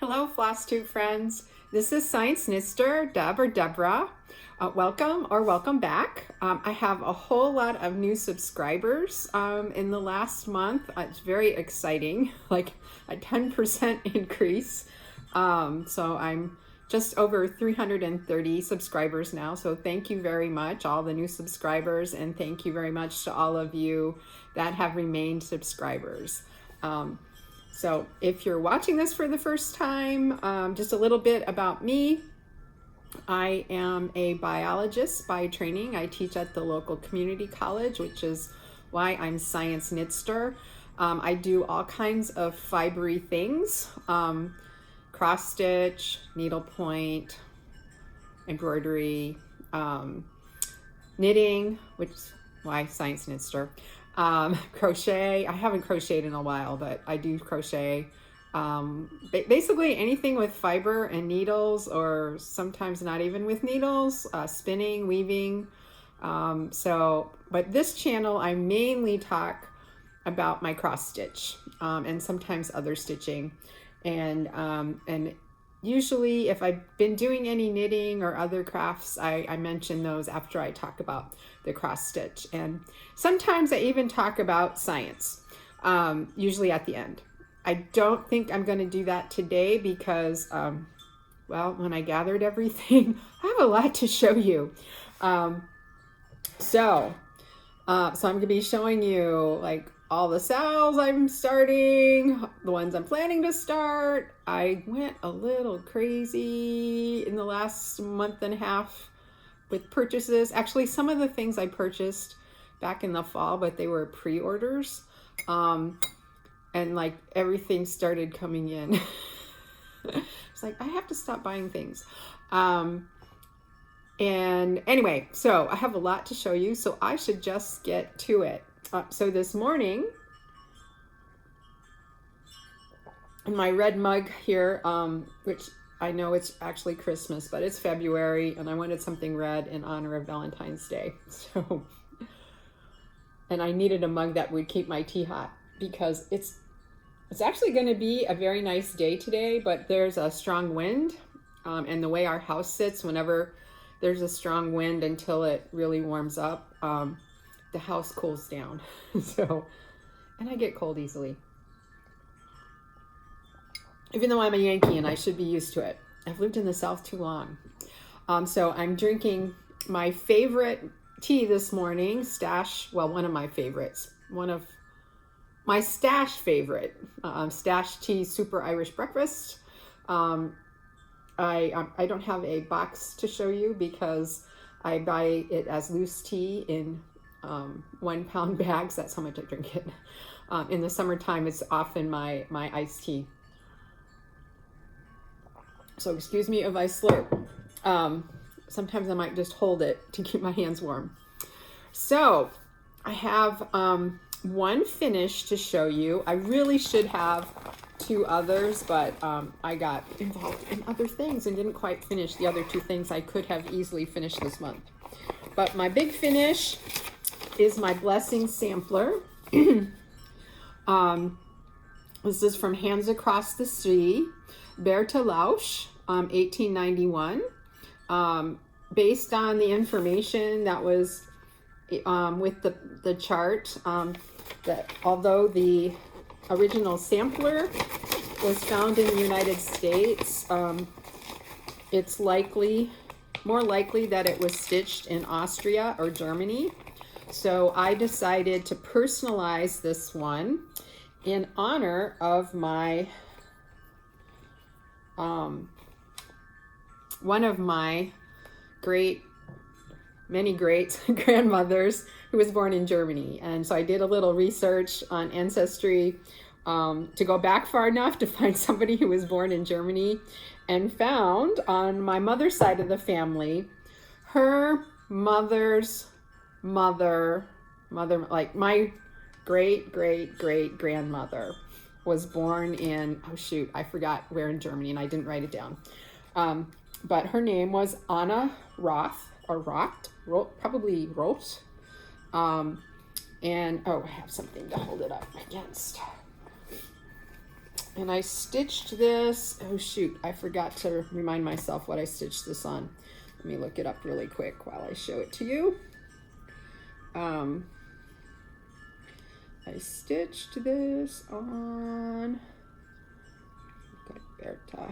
Hello, FlossTube friends. This is Science Nister, Deb or Deborah. Welcome or welcome back. I have a whole lot of new subscribers in the last month. It's very exciting, like a 10% increase. So I'm just over 330 subscribers now. So thank you very much, all the new subscribers, and thank you very much to all of you that have remained subscribers. So if you're watching this for the first time, just a little bit about me. I am a biologist by training. I teach at the local community college, which is why I'm Science Nitster. I do all kinds of fibery things, cross stitch, needlepoint, embroidery, knitting, which is why Science Nitster. Crochet. I haven't crocheted in a while, but I do crochet. Basically anything with fiber and needles, or sometimes not even with needles, spinning, weaving. But this channel, I mainly talk about my cross stitch, and sometimes other stitching. And usually if I've been doing any knitting or other crafts, I mention those after I talk about the cross stitch. And sometimes I even talk about science, usually at the end. I don't think I'm going to do that today because, well, when I gathered everything, I have a lot to show you. So I'm going to be showing you like all the cells I'm starting, the ones I'm planning to start. I went a little crazy in the last month and a half with purchases. Actually, some of the things I purchased back in the fall, but they were pre-orders. And like everything started coming in. It's like, I have to stop buying things. And anyway, so I have a lot to show you, so I should just get to it. So this morning, in my red mug here, which I know it's actually Christmas, but it's February, and I wanted something red in honor of Valentine's Day. So, and I needed a mug that would keep my tea hot, because it's actually going to be a very nice day today, but there's a strong wind, and the way our house sits, whenever there's a strong wind until it really warms up, the house cools down. So, and I get cold easily. Even though I'm a Yankee and I should be used to it. I've lived in the South too long. So I'm drinking my favorite tea this morning, one of my favorites. One of my stash favorite, Stash Tea Super Irish Breakfast. I don't have a box to show you because I buy it as loose tea in 1 pound bags. That's how much I drink it. In the summertime, it's often my iced tea. So excuse me if I slurp. Sometimes I might just hold it to keep my hands warm. So I have one finish to show you. I really should have 2 others, but I got involved in other things and didn't quite finish the other 2 things I could have easily finished this month. But my big finish is my blessing sampler. This is from Hands Across the Sea, Bertha Lausch, 1891. Based on the information that was with the chart, that although the original sampler was found in the United States, it's more likely that it was stitched in Austria or Germany. So I decided to personalize this one in honor of my one of my many great grandmothers who was born in Germany. And so I did a little research on Ancestry to go back far enough to find somebody who was born in Germany, and found on my mother's side of the family, her mother's mother, like my great grandmother was born in, oh shoot, I forgot where in Germany, and I didn't write it down. But her name was Anna Roth, or Roth, probably Roth. And, oh, I have something to hold it up against. And I stitched this, oh shoot, I forgot to remind myself what I stitched this on. Let me look it up really quick while I show it to you. I stitched this on, Berta,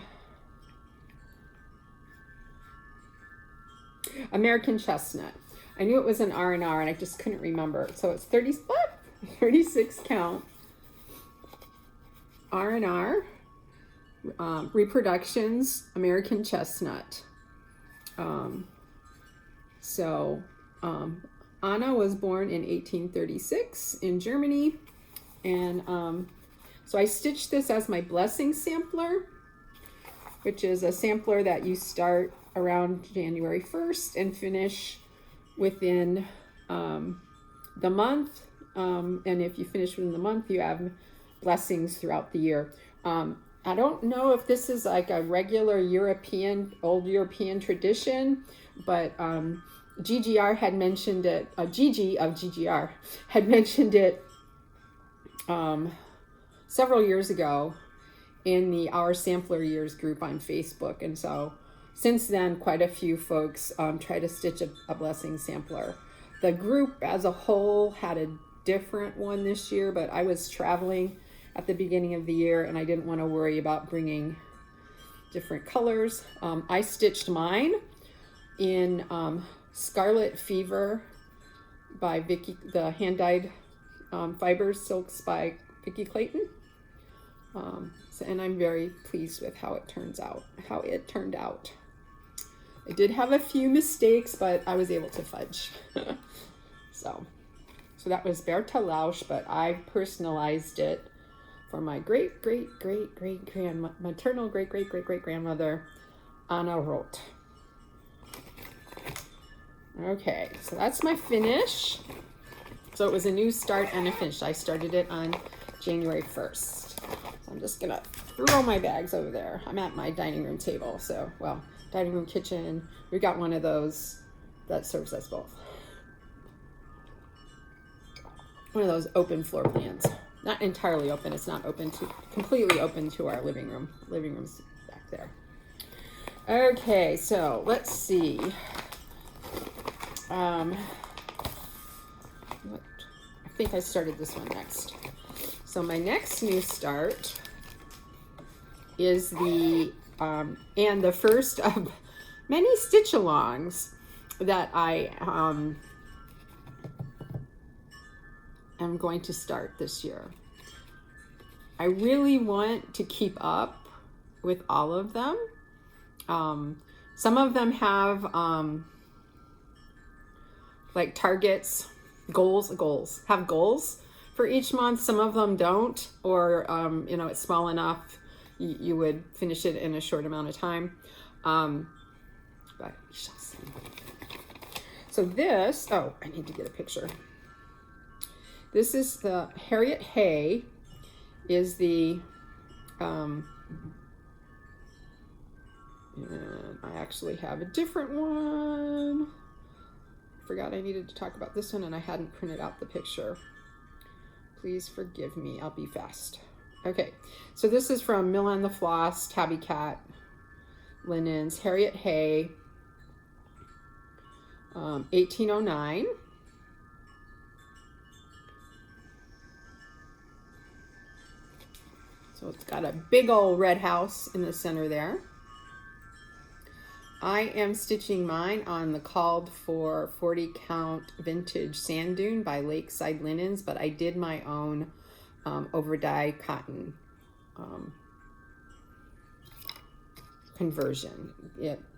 American Chestnut. I knew it was an R&R and I just couldn't remember. So it's 36 count R&R reproductions, American Chestnut. Anna was born in 1836 in Germany, and so I stitched this as my blessing sampler, which is a sampler that you start around January 1st and finish within the month, and if you finish within the month, you have blessings throughout the year. I don't know if this is like a regular old European tradition, but GGR had mentioned it, Gigi of GGR had mentioned it several years ago in the Our Sampler Years group on Facebook. And so since then, quite a few folks try to stitch a blessing sampler. The group as a whole had a different one this year, but I was traveling at the beginning of the year and I didn't want to worry about bringing different colors. I stitched mine in Scarlet Fever by Vicki, the hand-dyed fibers silks by Vicki Clayton. And I'm very pleased with how it turned out. I did have a few mistakes, but I was able to fudge. So that was Berta Lausch, but I personalized it for my maternal great-great-great-great-grandmother, Anna Roth. Okay, so that's my finish. So it was a new start and a finish. I started it on January 1st. So I'm just gonna throw my bags over there. I'm at my dining room table, so, well, dining room kitchen. We got one of those that serves us both. One of those open floor plans. Not entirely open, it's not completely open to our living room. Living room's back there. Okay, so let's see. I think I started this one next. So my next new start is the first of many stitch-alongs that I am going to start this year. I really want to keep up with all of them. Some of them have like targets, goals, have goals for each month. Some of them don't, or it's small enough you would finish it in a short amount of time. But we shall see. So this, I need to get a picture. This is the Harriet Hay, is the, and I actually have a different one. Forgot I needed to talk about this one and I hadn't printed out the picture. Please forgive me, I'll be fast. Okay, so this is from Mill on the Floss, Tabby Cat Linens, Harriet Hay, 1809. So it's got a big old red house in the center there. I am stitching mine on the called for 40 count vintage sand dune by Lakeside Linens, but I did my own over dye cotton conversion.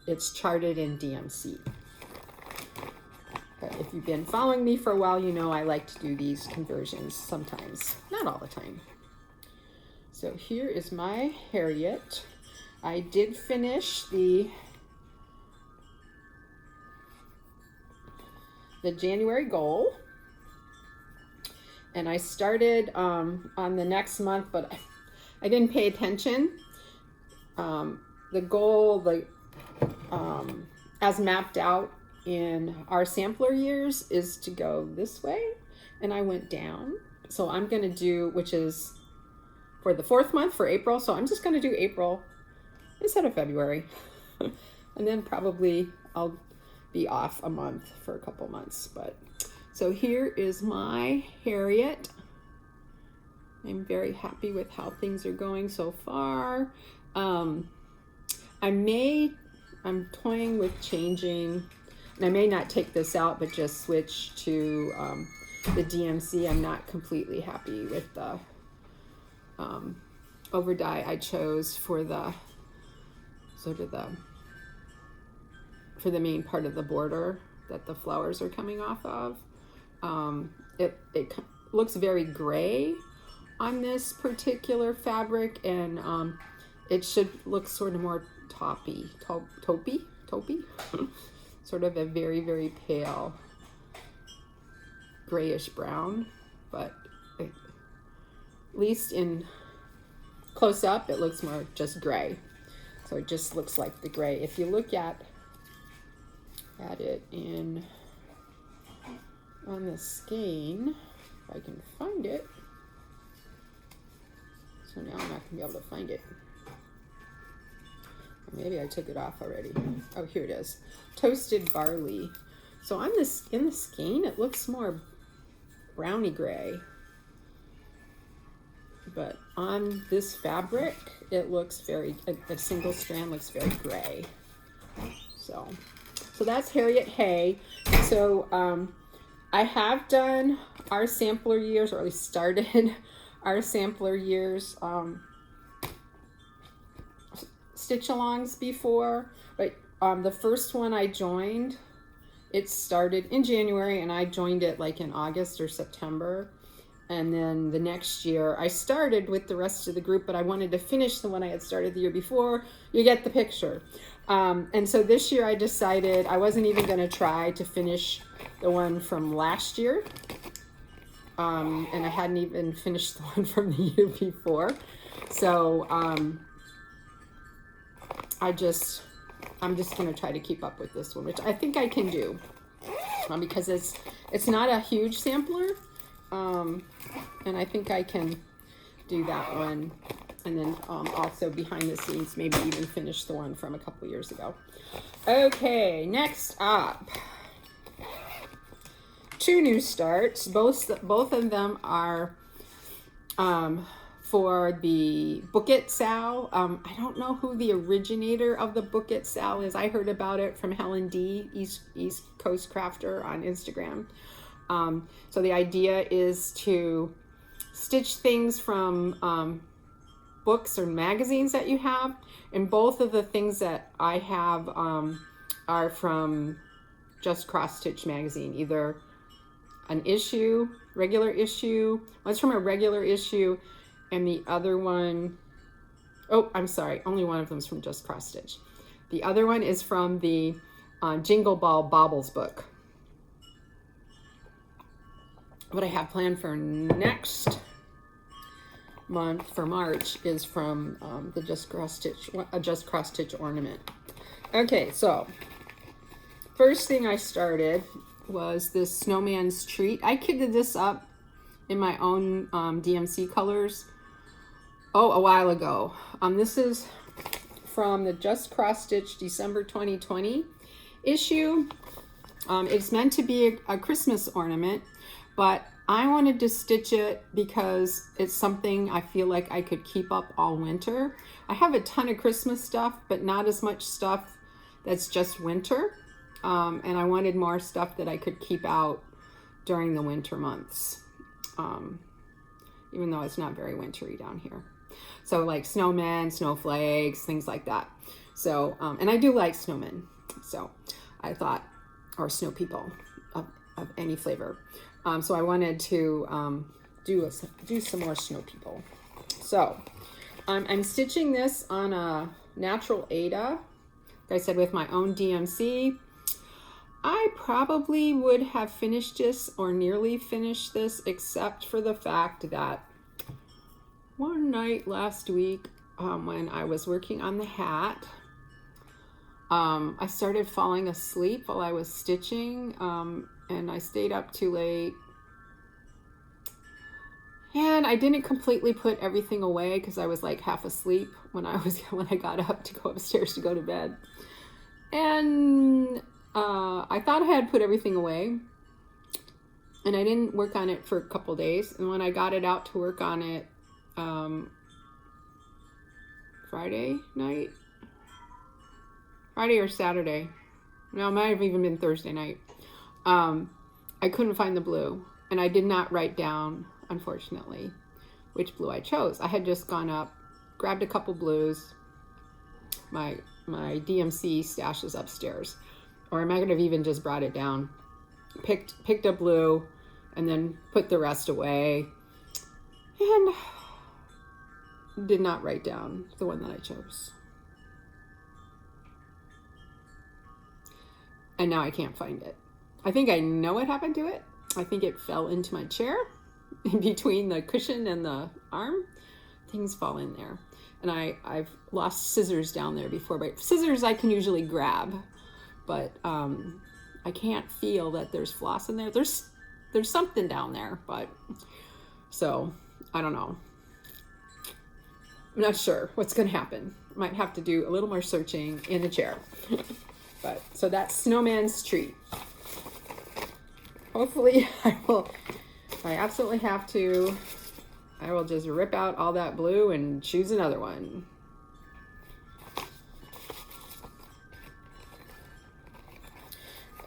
It's charted in DMC. But if you've been following me for a while, you know I like to do these conversions sometimes, not all the time. So here is my Harriet. I did finish the January goal, and I started on the next month, but I didn't pay attention. The goal, as mapped out in our sampler years, is to go this way, and I went down. So I'm going to do, which is for the 4th month for April. So I'm just going to do April instead of February. And then probably I'll be off a month for a couple months. But so here is my Harriet. I'm very happy with how things are going so far. I'm toying with changing, and I may not take this out, but just switch to the DMC. I'm not completely happy with the over dye I chose for the for the main part of the border that the flowers are coming off of. It looks very gray on this particular fabric, and it should look sort of more taupey, sort of a very, very pale grayish brown, but at least in close up it looks more just gray. So it just looks like the gray. If you look at it on the skein, if I can find it. So now I'm not gonna be able to find it. Maybe I took it off already. Oh, here it is. Toasted barley. So on this, in the skein, it looks more browny gray. But on this fabric, it looks very, a single strand looks very gray. So that's Harriet Hay. So I have done our sampler years, or at least started our sampler years stitch alongs before, but the first one I joined, it started in January, and I joined it like in August or September. And then the next year I started with the rest of the group, but I wanted to finish the one I had started the year before. You get the picture. And so this year I decided I wasn't even going to try to finish the one from last year. And I hadn't even finished the one from the year before. So I'm just going to try to keep up with this one, which I think I can do, because it's not a huge sampler. And I think I can do that one. And then also behind the scenes, maybe even finish the one from a couple years ago. Okay, next up, 2 new starts. Both of them are for the Book It Sal. I don't know who the originator of the Book It Sal is. I heard about it from Helen D, East Coast Crafter on Instagram. So the idea is to stitch things from books or magazines that you have, and both of the things that I have are from Just Cross Stitch magazine, either an issue, regular issue. One's from a regular issue, and the other one, oh, I'm sorry, only one of them is from Just Cross Stitch. The other one is from the Jingle Ball Baubles book. What I have planned for next month, for March, is from the Just Cross Stitch ornament. Okay, so first thing I started was this Snowman's Treat. I kitted this up in my own DMC colors a while ago. This is from the Just Cross Stitch December 2020 issue. It's meant to be a Christmas ornament, but I wanted to stitch it because it's something I feel like I could keep up all winter. I have a ton of Christmas stuff, but not as much stuff that's just winter. And I wanted more stuff that I could keep out during the winter months, even though it's not very wintry down here. So like snowmen, snowflakes, things like that. So, and I do like snowmen. So I thought, or snow people of any flavor. So I wanted to do some more snow people. So I'm stitching this on a natural Aida, like I said, with my own DMC. I probably would have finished this or nearly finished this, except for the fact that one night last week when I was working on the hat, I started falling asleep while I was stitching, and I stayed up too late, And I didn't completely put everything away because I was like half asleep when I got up to go upstairs to go to bed. And I thought I had put everything away, and I didn't work on it for a couple days. And when I got it out to work on it Friday or Saturday, no, it might have even been Thursday night, I couldn't find the blue, and I did not write down, unfortunately, which blue I chose. I had just gone up, grabbed a couple blues. My DMC stash is upstairs, or I might have even just brought it down, picked up blue, and then put the rest away, and did not write down the one that I chose. And now I can't find it. I think I know what happened to it. I think it fell into my chair in between the cushion and the arm. Things fall in there. And I've lost scissors down there before. But scissors I can usually grab, but I can't feel that there's floss in there. There's something down there, but so I don't know. I'm not sure what's going to happen. Might have to do a little more searching in the chair. But so that's Snowman's treat. Hopefully if I absolutely have to, I will just rip out all that blue and choose another one.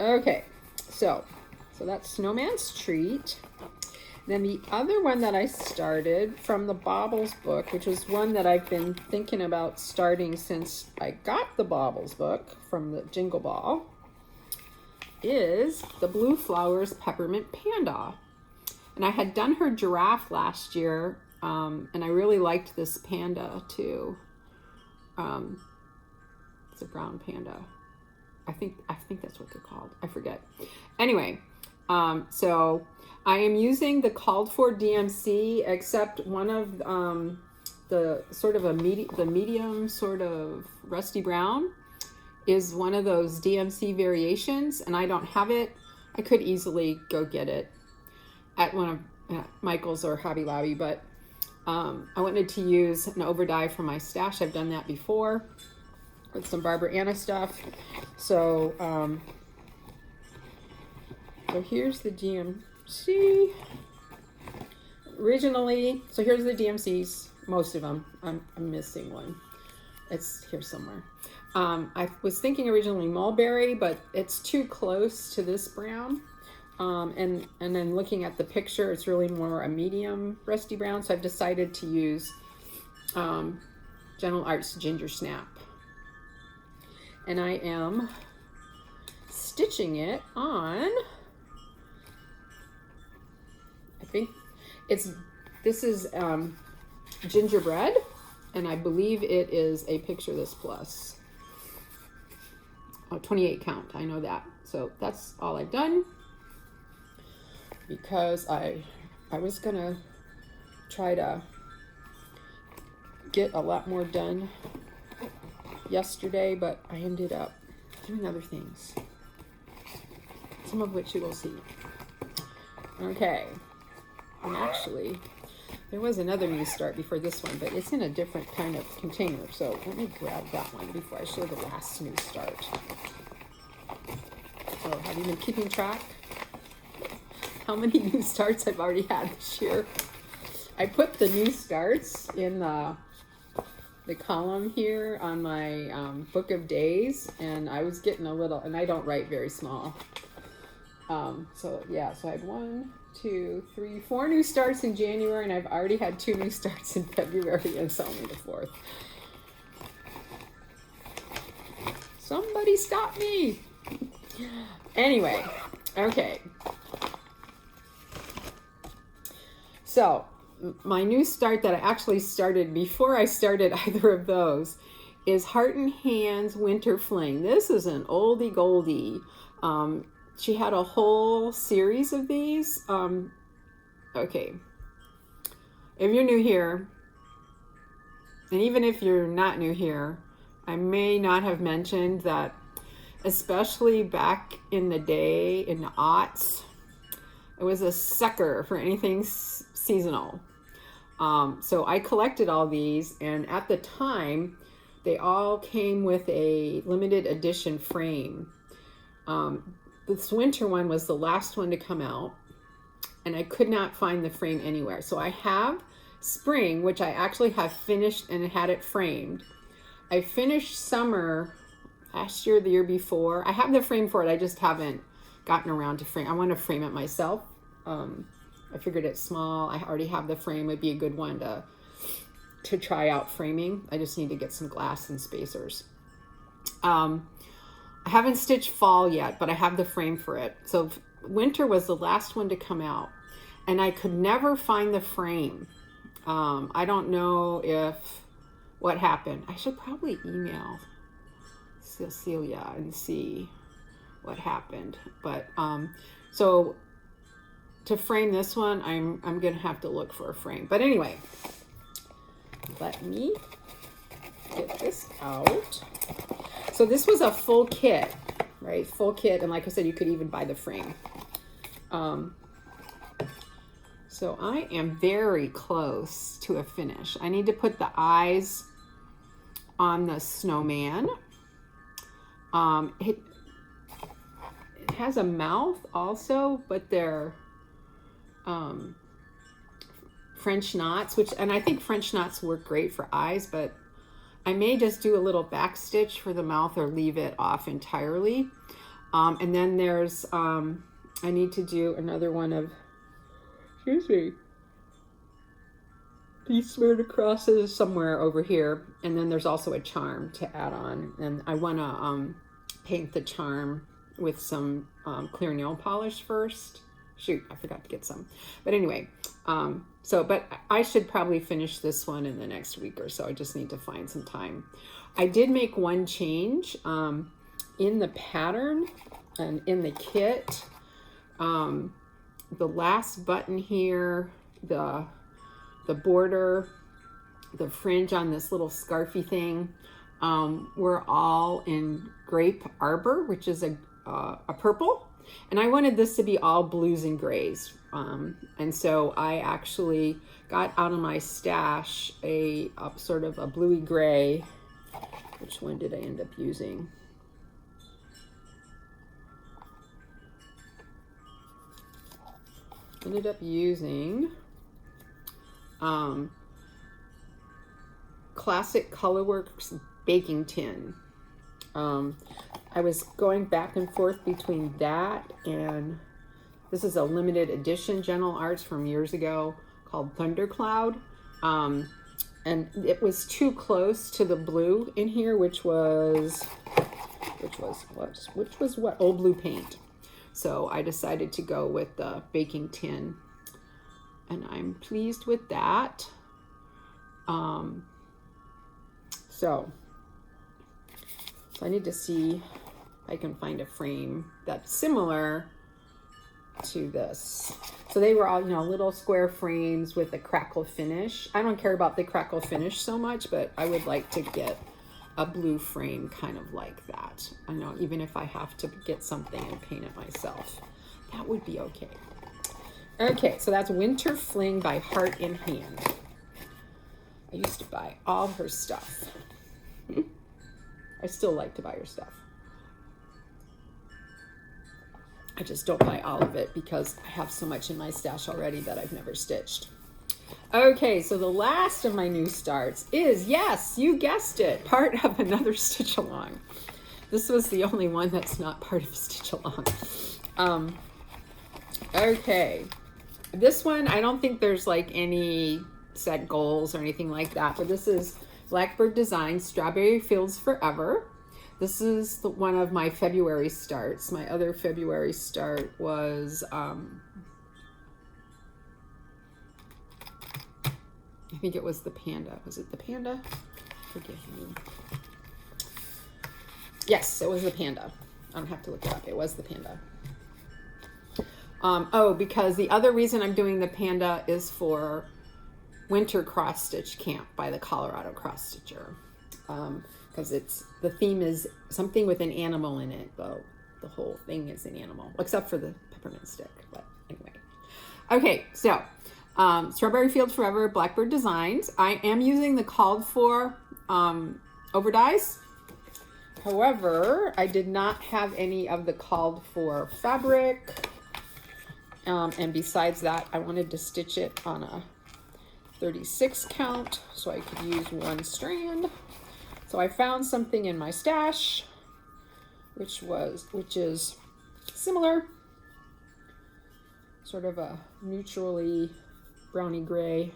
Okay, so that's Snowman's treat. Then the other one that I started from the Baubles book, which was one that I've been thinking about starting since I got the Baubles book from the Jingle Ball, is the Blue Flowers Peppermint Panda. And I had done her giraffe last year, and I really liked this panda too. It's a brown panda. I think that's what they're called. I forget. Anyway, so I am using the called for DMC, except one of the sort of the medium sort of rusty brown is one of those DMC variations, and I don't have it. I could easily go get it at one of Michael's or Hobby Lobby, but I wanted to use an overdye from my stash. I've done that before with some Barbara Anna stuff. So so here's the DMC. Originally, so here's the DMCs, most of them. I'm missing one. It's here somewhere. I was thinking originally mulberry, but it's too close to this brown. And then looking at the picture, it's really more a medium rusty brown. So I've decided to use General Arts Ginger Snap. And I am stitching it on, I think this is gingerbread, and I believe it is a Picture This Plus. 28 count, I know that. So that's all I've done, because I was gonna try to get a lot more done yesterday, but I ended up doing other things, some of which you will see. Okay, and actually there was another new start before this one, but it's in a different kind of container, so let me grab that one before I show the last new start. So have you been keeping track how many new starts I've already had this year? I put the new starts in the column here on my book of days, and I was getting a little, and I don't write very small. So yeah, so I had 1, 2, 3, 4 new starts in January, and I've already had 2 new starts in February, and it's only the 4th. Somebody stop me! Anyway, okay. So my new start that I actually started before I started either of those is Heart and Hands Winter Fling. This is an oldie goldie. She had a whole series of these. Okay, if you're new here, and even if you're not new here, I may not have mentioned that, especially back in the day, in the aughts, I was a sucker for anything seasonal. So I collected all these, and at the time, they all came with a limited edition frame. This winter one was the last one to come out, and I could not find the frame anywhere. So I have spring, which I actually have finished and had it framed. I finished summer last year, the year before. I have the frame for it. I just haven't gotten around to frame. I want to frame it myself. I figured it's small. I already have the frame. It'd be a good one to try out framing. I just need to get some glass and spacers. I haven't stitched fall yet, but I have the frame for it. So winter was the last one to come out, and I could never find the frame. I don't know what happened. I should probably email Cecilia and see what happened. But so to frame this one, I'm gonna have to look for a frame. But anyway, let me get this out. So this was a full kit, right? Full kit, and like I said, you could even buy the frame. So I am very close to a finish. I need to put the eyes on the snowman. It has a mouth also, but they're French knots, and I think French knots work great for eyes, but I may just do a little back stitch for the mouth or leave it off entirely. And then there's, I need to do another one of, excuse me, these smeared acrosses somewhere over here. And then there's also a charm to add on. And I want to paint the charm with some clear nail polish first. Shoot, I forgot to get some. But anyway, but I should probably finish this one in the next week or so. I just need to find some time. I did make one change in the pattern and in the kit. The last button here, the border, the fringe on this little scarfy thing, were all in Grape Arbor, which is a purple. And I wanted this to be all blues and grays. And so I actually got out of my stash a sort of a bluey gray. Which one did I end up using? Ended up using Classic Colorworks baking tin. I was going back and forth between that and this is a limited edition General Arts from years ago called Thundercloud. And it was too close to the blue in here, which was what? Old Blue Paint. So I decided to go with the baking tin, and I'm pleased with that. So I need to see if I can find a frame that's similar to this. So they were all, little square frames with a crackle finish. I don't care about the crackle finish so much, but I would like to get a blue frame kind of like that. I know, even if I have to get something and paint it myself, that would be okay. Okay, so that's Winter Fling by Heart in Hand. I used to buy all her stuff. I still like to buy her stuff. I just don't buy all of it because I have so much in my stash already that I've never stitched. Okay, so the last of my new starts is, yes, you guessed it, part of another Stitch Along. This was the only one that's not part of Stitch Along. Okay, this one, I don't think there's like any set goals or anything like that, but this is Blackbird Designs Strawberry Fields Forever. This is one of my February starts. My other February start was, I think it was the panda. Was it the panda? Forgive me. Yes, it was the panda. I don't have to look it up. It was the panda. Because the other reason I'm doing the panda is for Winter Cross Stitch Camp by the Colorado Cross Stitcher. Because the theme is something with an animal in it. Well, the whole thing is an animal, except for the peppermint stick. But anyway. Okay, so Strawberry Fields Forever Blackbird Designs. I am using the called for overdyes. However, I did not have any of the called for fabric. And besides that, I wanted to stitch it on a 36 count so I could use one strand. So I found something in my stash, which is similar, sort of a neutrally browny gray,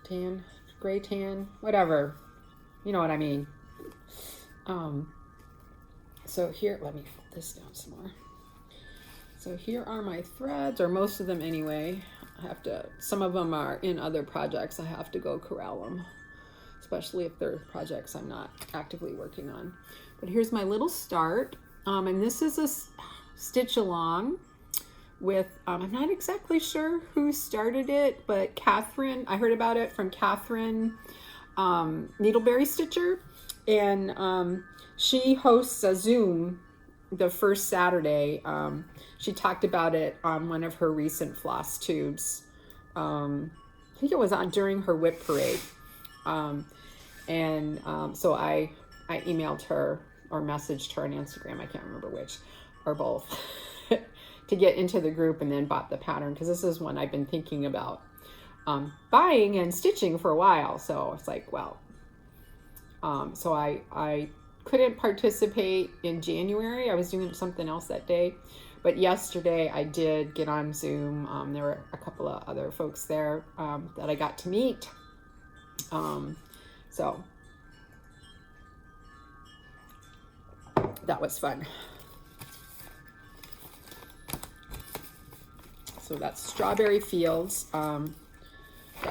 tan, gray tan, whatever, you know what I mean. So here, let me fold this down some more. So here are my threads, or most of them anyway. I have to, some of them are in other projects. I have to go corral them, especially if they're projects I'm not actively working on. But here's my little start. And this is a stitch along with, I'm not exactly sure who started it, but Catherine, I heard about it from Catherine Needleberry Stitcher. And she hosts a Zoom the first Saturday. She talked about it on one of her recent FlossTubes. I think it was on during her whip parade. So I emailed her or messaged her on Instagram, I can't remember which, or both, to get into the group, and then bought the pattern, because this is one I've been thinking about buying and stitching for a while. So it's like, well, so I couldn't participate in January. I was doing something else that day. But yesterday I did get on Zoom. There were a couple of other folks there that I got to meet. So that was fun. So that's Strawberry Fields. Yeah,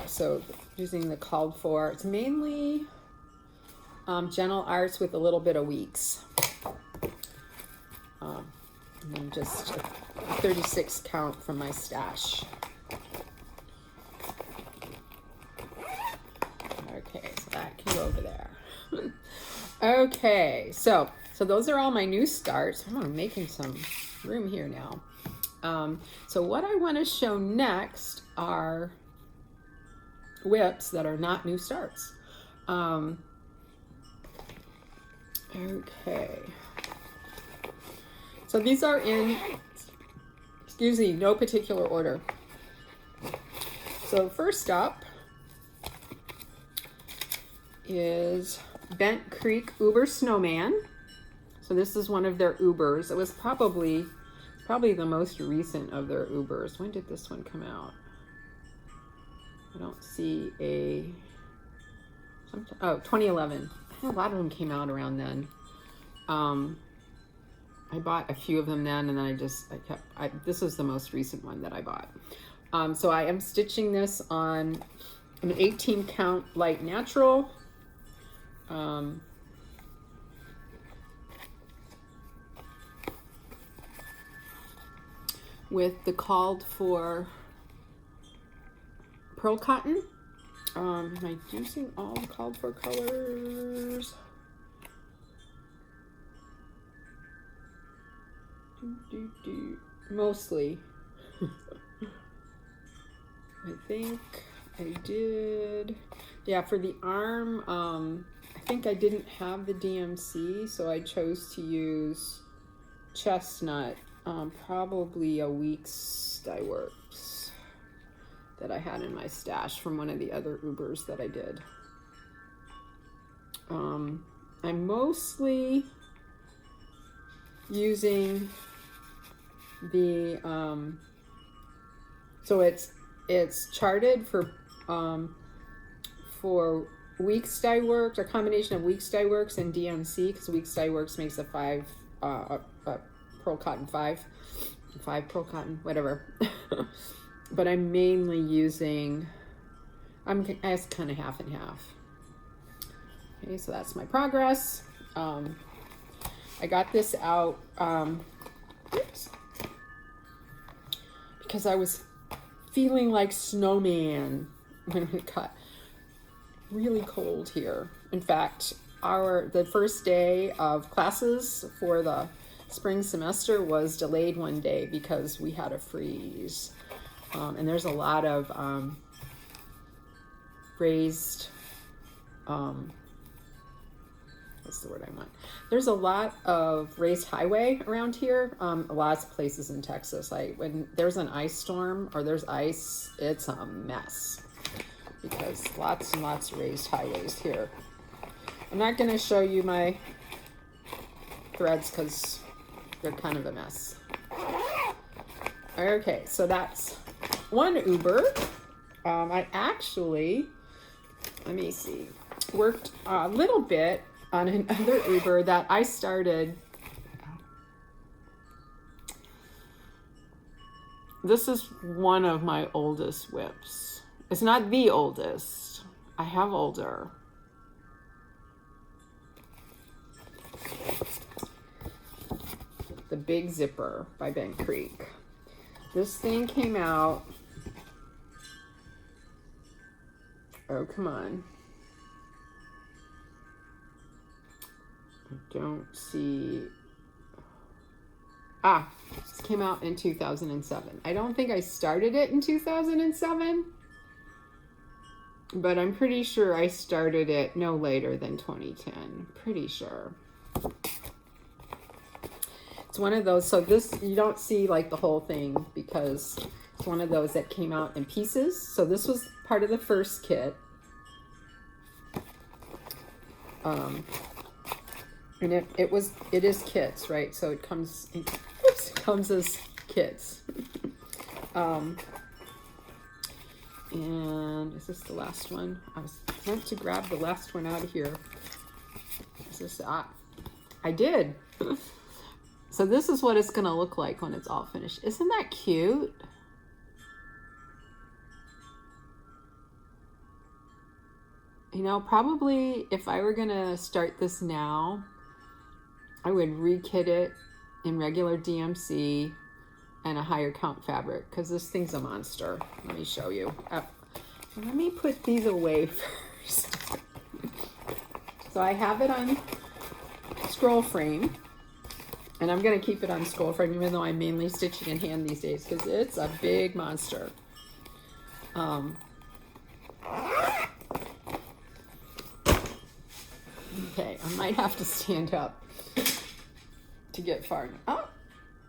so using the called for, it's mainly Gentle Arts with a little bit of Weeks. And then just a 36 count from my stash. Okay, so that can go over there. Okay, so those are all my new starts. I'm making some room here now. So what I want to show next are whips that are not new starts. Okay. So these are in, excuse me, no particular order. So first up is Bent Creek Uber Snowman. So this is one of their Ubers. It was probably the most recent of their Ubers. When did this one come out? I don't see a, oh, 2011. I think a lot of them came out around then. I bought a few of them then, and then this is the most recent one that I bought. So I am stitching this on an 18 count light natural. With the called for pearl cotton. Am I using all the called for colors? Mostly. I think I did. Yeah, for the arm, I think I didn't have the DMC, so I chose to use chestnut, probably a week's dye works that I had in my stash from one of the other Ubers that I did. I'm mostly using the so it's charted for Weeks Dye Works, a combination of Weeks Dye Works and DMC, because Weeks Dye Works makes a pearl cotton 5 pearl cotton, whatever. But I'm mainly using, it's kind of half and half. Okay, so that's my progress. I got this out because I was feeling like snowman when it got really cold here. In fact, the first day of classes for the spring semester was delayed one day because we had a freeze. And there's a lot of raised, what's the word I want? There's a lot of raised highway around here. Lots of places in Texas. Like when there's an ice storm or there's ice, it's a mess because lots and lots of raised highways here. I'm not going to show you my threads because they're kind of a mess. Okay, so that's one Uber. I actually, let me see, worked a little bit on another Uber that I started. This is one of my oldest whips. It's not the oldest. I have older. The Big Zipper by Bent Creek. This thing came out. Oh, come on. I don't see. This came out in 2007. I don't think I started it in 2007, but I'm pretty sure I started it no later than 2010. Pretty sure. It's one of those, so this, you don't see like the whole thing because it's one of those that came out in pieces. So this was part of the first kit. And it is kits, right? So it comes in, it comes as kits. And is this the last one? I was meant to grab the last one out of here. Is this, I did. So this is what it's gonna look like when it's all finished. Isn't that cute? You know, probably if I were gonna start this now, I would re-kit it in regular DMC and a higher count fabric because this thing's a monster. Let me show you. Let me put these away first. So I have it on scroll frame, and I'm going to keep it on scroll frame even though I'm mainly stitching in hand these days because it's a big monster. Okay, I might have to stand up to get far enough. Oh,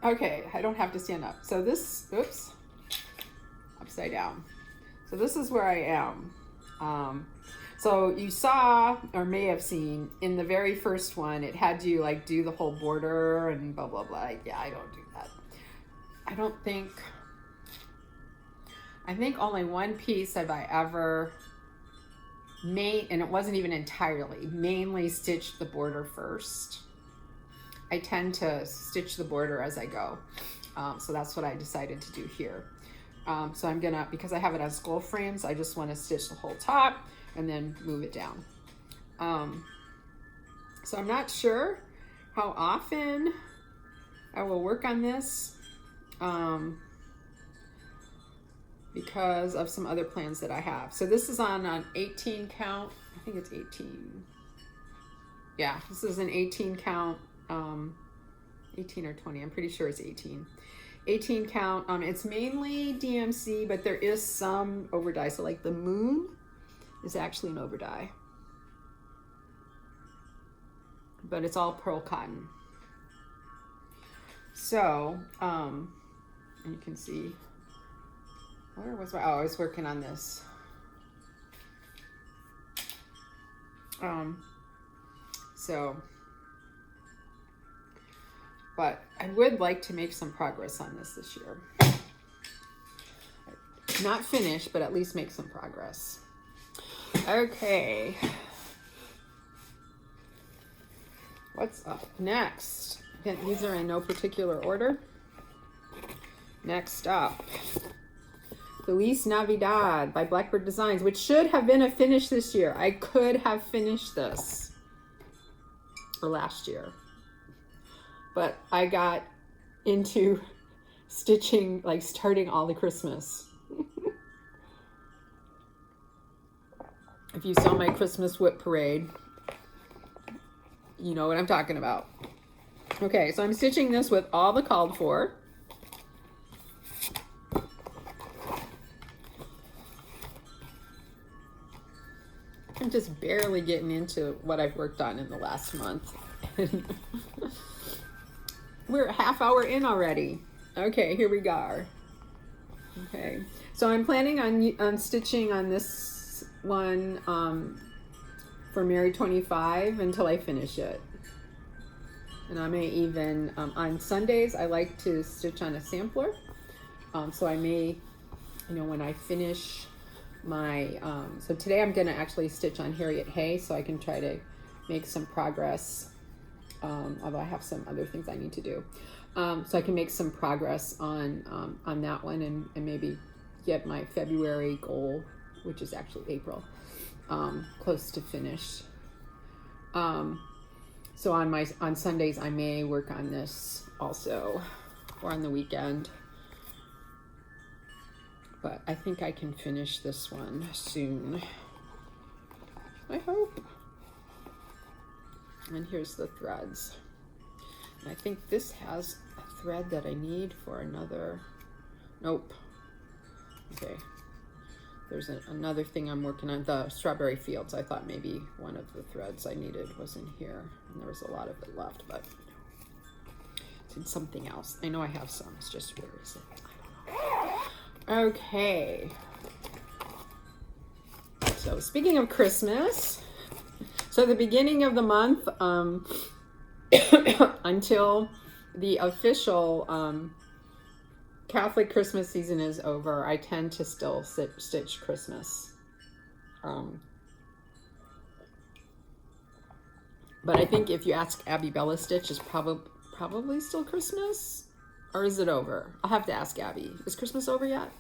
okay, I don't have to stand up. So this, oops, upside down. So this is where I am. So you saw, or may have seen, in the very first one, it had you like do the whole border and blah, blah, blah. Yeah, I don't do that. I think only one piece have I ever made, and it wasn't even entirely, mainly stitched the border first. I tend to stitch the border as I go. So that's what I decided to do here. So I'm gonna, because I have it on scroll frames, I just wanna stitch the whole top and then move it down. So I'm not sure how often I will work on this because of some other plans that I have. So this is on an 18 count. I think it's 18. Yeah, this is an 18 count, 18 or 20. I'm pretty sure it's 18. 18 count. It's mainly DMC, but there is some overdye. So like the moon is actually an overdye, but it's all pearl cotton. So, and you can see, where was I? Oh, I was working on this. But I would like to make some progress on this year. Not finished, but at least make some progress. Okay. What's up next? Again, these are in no particular order. Next up, Feliz Navidad by Blackbird Designs, which should have been a finish this year. I could have finished this or last year, but I got into stitching, like starting all the Christmas. If you saw my Christmas whip parade, you know what I'm talking about. Okay, so I'm stitching this with all the called for. I'm just barely getting into what I've worked on in the last month. We're a half hour in already. Okay, here we go. Okay, so I'm planning on stitching on this one for Mary 25 until I finish it. And I may even, on Sundays, I like to stitch on a sampler. So I may, when I finish my, so today I'm going to actually stitch on Harriet Hay so I can try to make some progress, although I have some other things I need to do. So I can make some progress on that one and maybe get my February goal, which is actually April, close to finish. So on Sundays I may work on this also, or on the weekend. But I think I can finish this one soon, I hope. And here's the threads. And I think this has a thread that I need for another, nope. Okay, there's another thing I'm working on, the strawberry fields. I thought maybe one of the threads I needed was in here, and there was a lot of it left, but it's in something else. I know I have some, it's just where is it? I don't know. Okay, so speaking of Christmas, so the beginning of the month until the official Catholic Christmas season is over, I tend to still stitch Christmas. But I think if you ask Abby Bella Stitch, it's probably still Christmas. Or is it over? I'll have to ask Abby. Is Christmas over yet?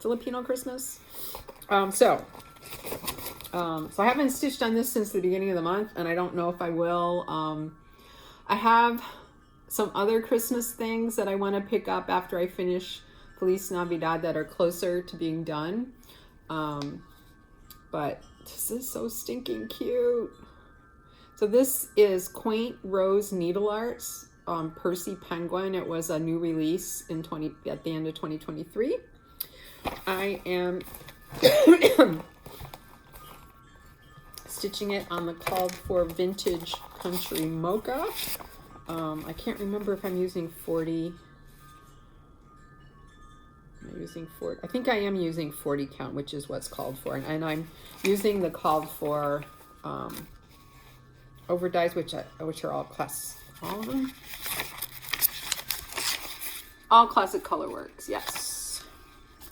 Filipino Christmas? So I haven't stitched on this since the beginning of the month, and I don't know if I will. I have some other Christmas things that I want to pick up after I finish Feliz Navidad that are closer to being done. But this is so stinking cute. So this is Quaint Rose Needle Arts. Percy Penguin. It was a new release at the end of 2023. I am stitching it on the called for Vintage Country Mocha. I can't remember if I'm using 40. Am I using 40? I think I am using 40 count, which is what's called for, and I'm using the called for over dyes, which are all class. All of them? All Classic Colorworks, yes.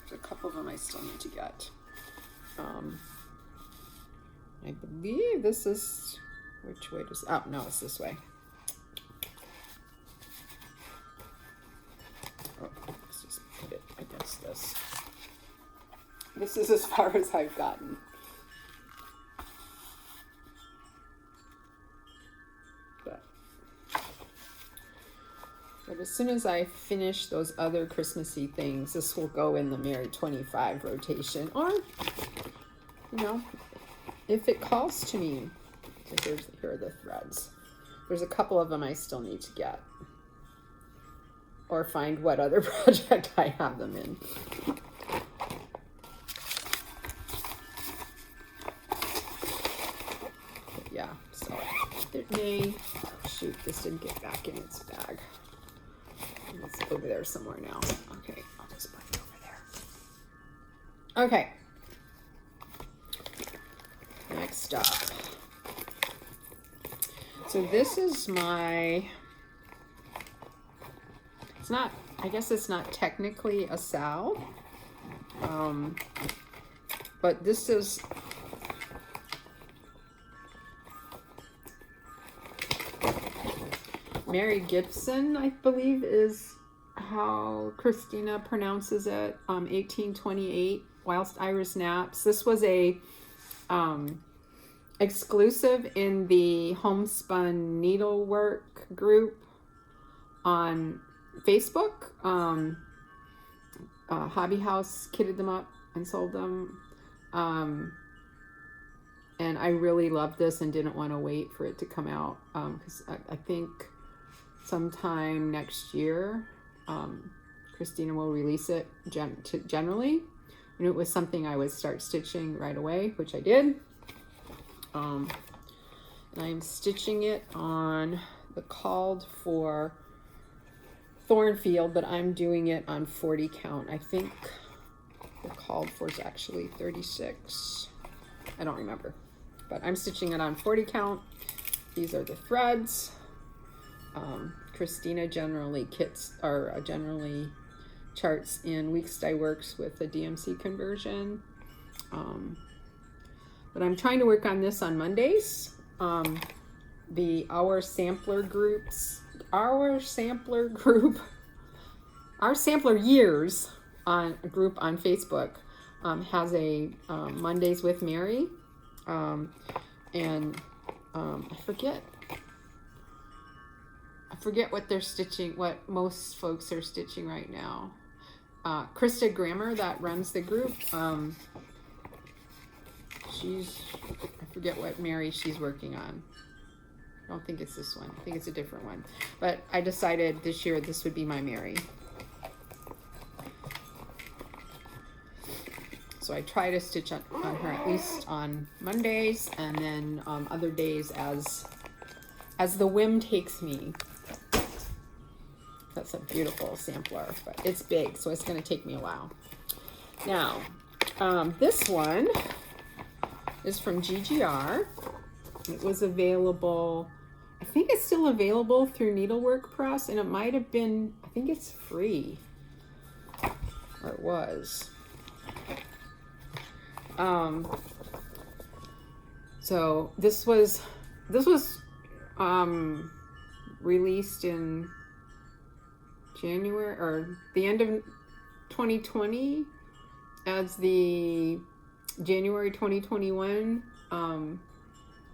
There's a couple of them I still need to get. I believe this is, which way does, oh, no, it's this way. Oh, let's just put it against this. This is as far as I've gotten. But as soon as I finish those other Christmassy things, this will go in the Mary 25 rotation. Or, if it calls to me. So here are the threads. There's a couple of them I still need to get. Or find what other project I have them in. But yeah, so it may, oh shoot, this didn't get back in its bag. It's over there somewhere now. Okay, I'll just put it over there. Okay. Next up. So this is my, it's not, I guess it's not technically a salve. But this is, Mary Gibson, I believe, is how Christina pronounces it. 1828, Whilst Iris Naps. This was a exclusive in the Homespun Needlework group on Facebook. Hobby House kitted them up and sold them. And I really loved this and didn't want to wait for it to come out, because I think sometime next year, Christina will release it generally. And it was something I would start stitching right away, which I did. And I'm stitching it on the called for Thornfield, but I'm doing it on 40 count. I think the called for is actually 36. I don't remember, but I'm stitching it on 40 count. These are the threads. Christina generally generally charts in weeks dye works with the DMC conversion. But I'm trying to work on this on Mondays. Our sampler years on a group on Facebook has a Mondays with Mary, and I forget what they're stitching, what most folks are stitching right now. Krista Grammer, that runs the group, I forget what Mary she's working on. I don't think it's this one. I think it's a different one. But I decided this year this would be my Mary. So I try to stitch on her at least on Mondays, and then other days as the whim takes me. That's a beautiful sampler, but it's big, so it's going to take me a while. Now, this one is from GGR. It was available, I think it's still available through Needlework Press, and it might have been, I think it's free, or it was. So this was released in January, or the end of 2020, as the January 2021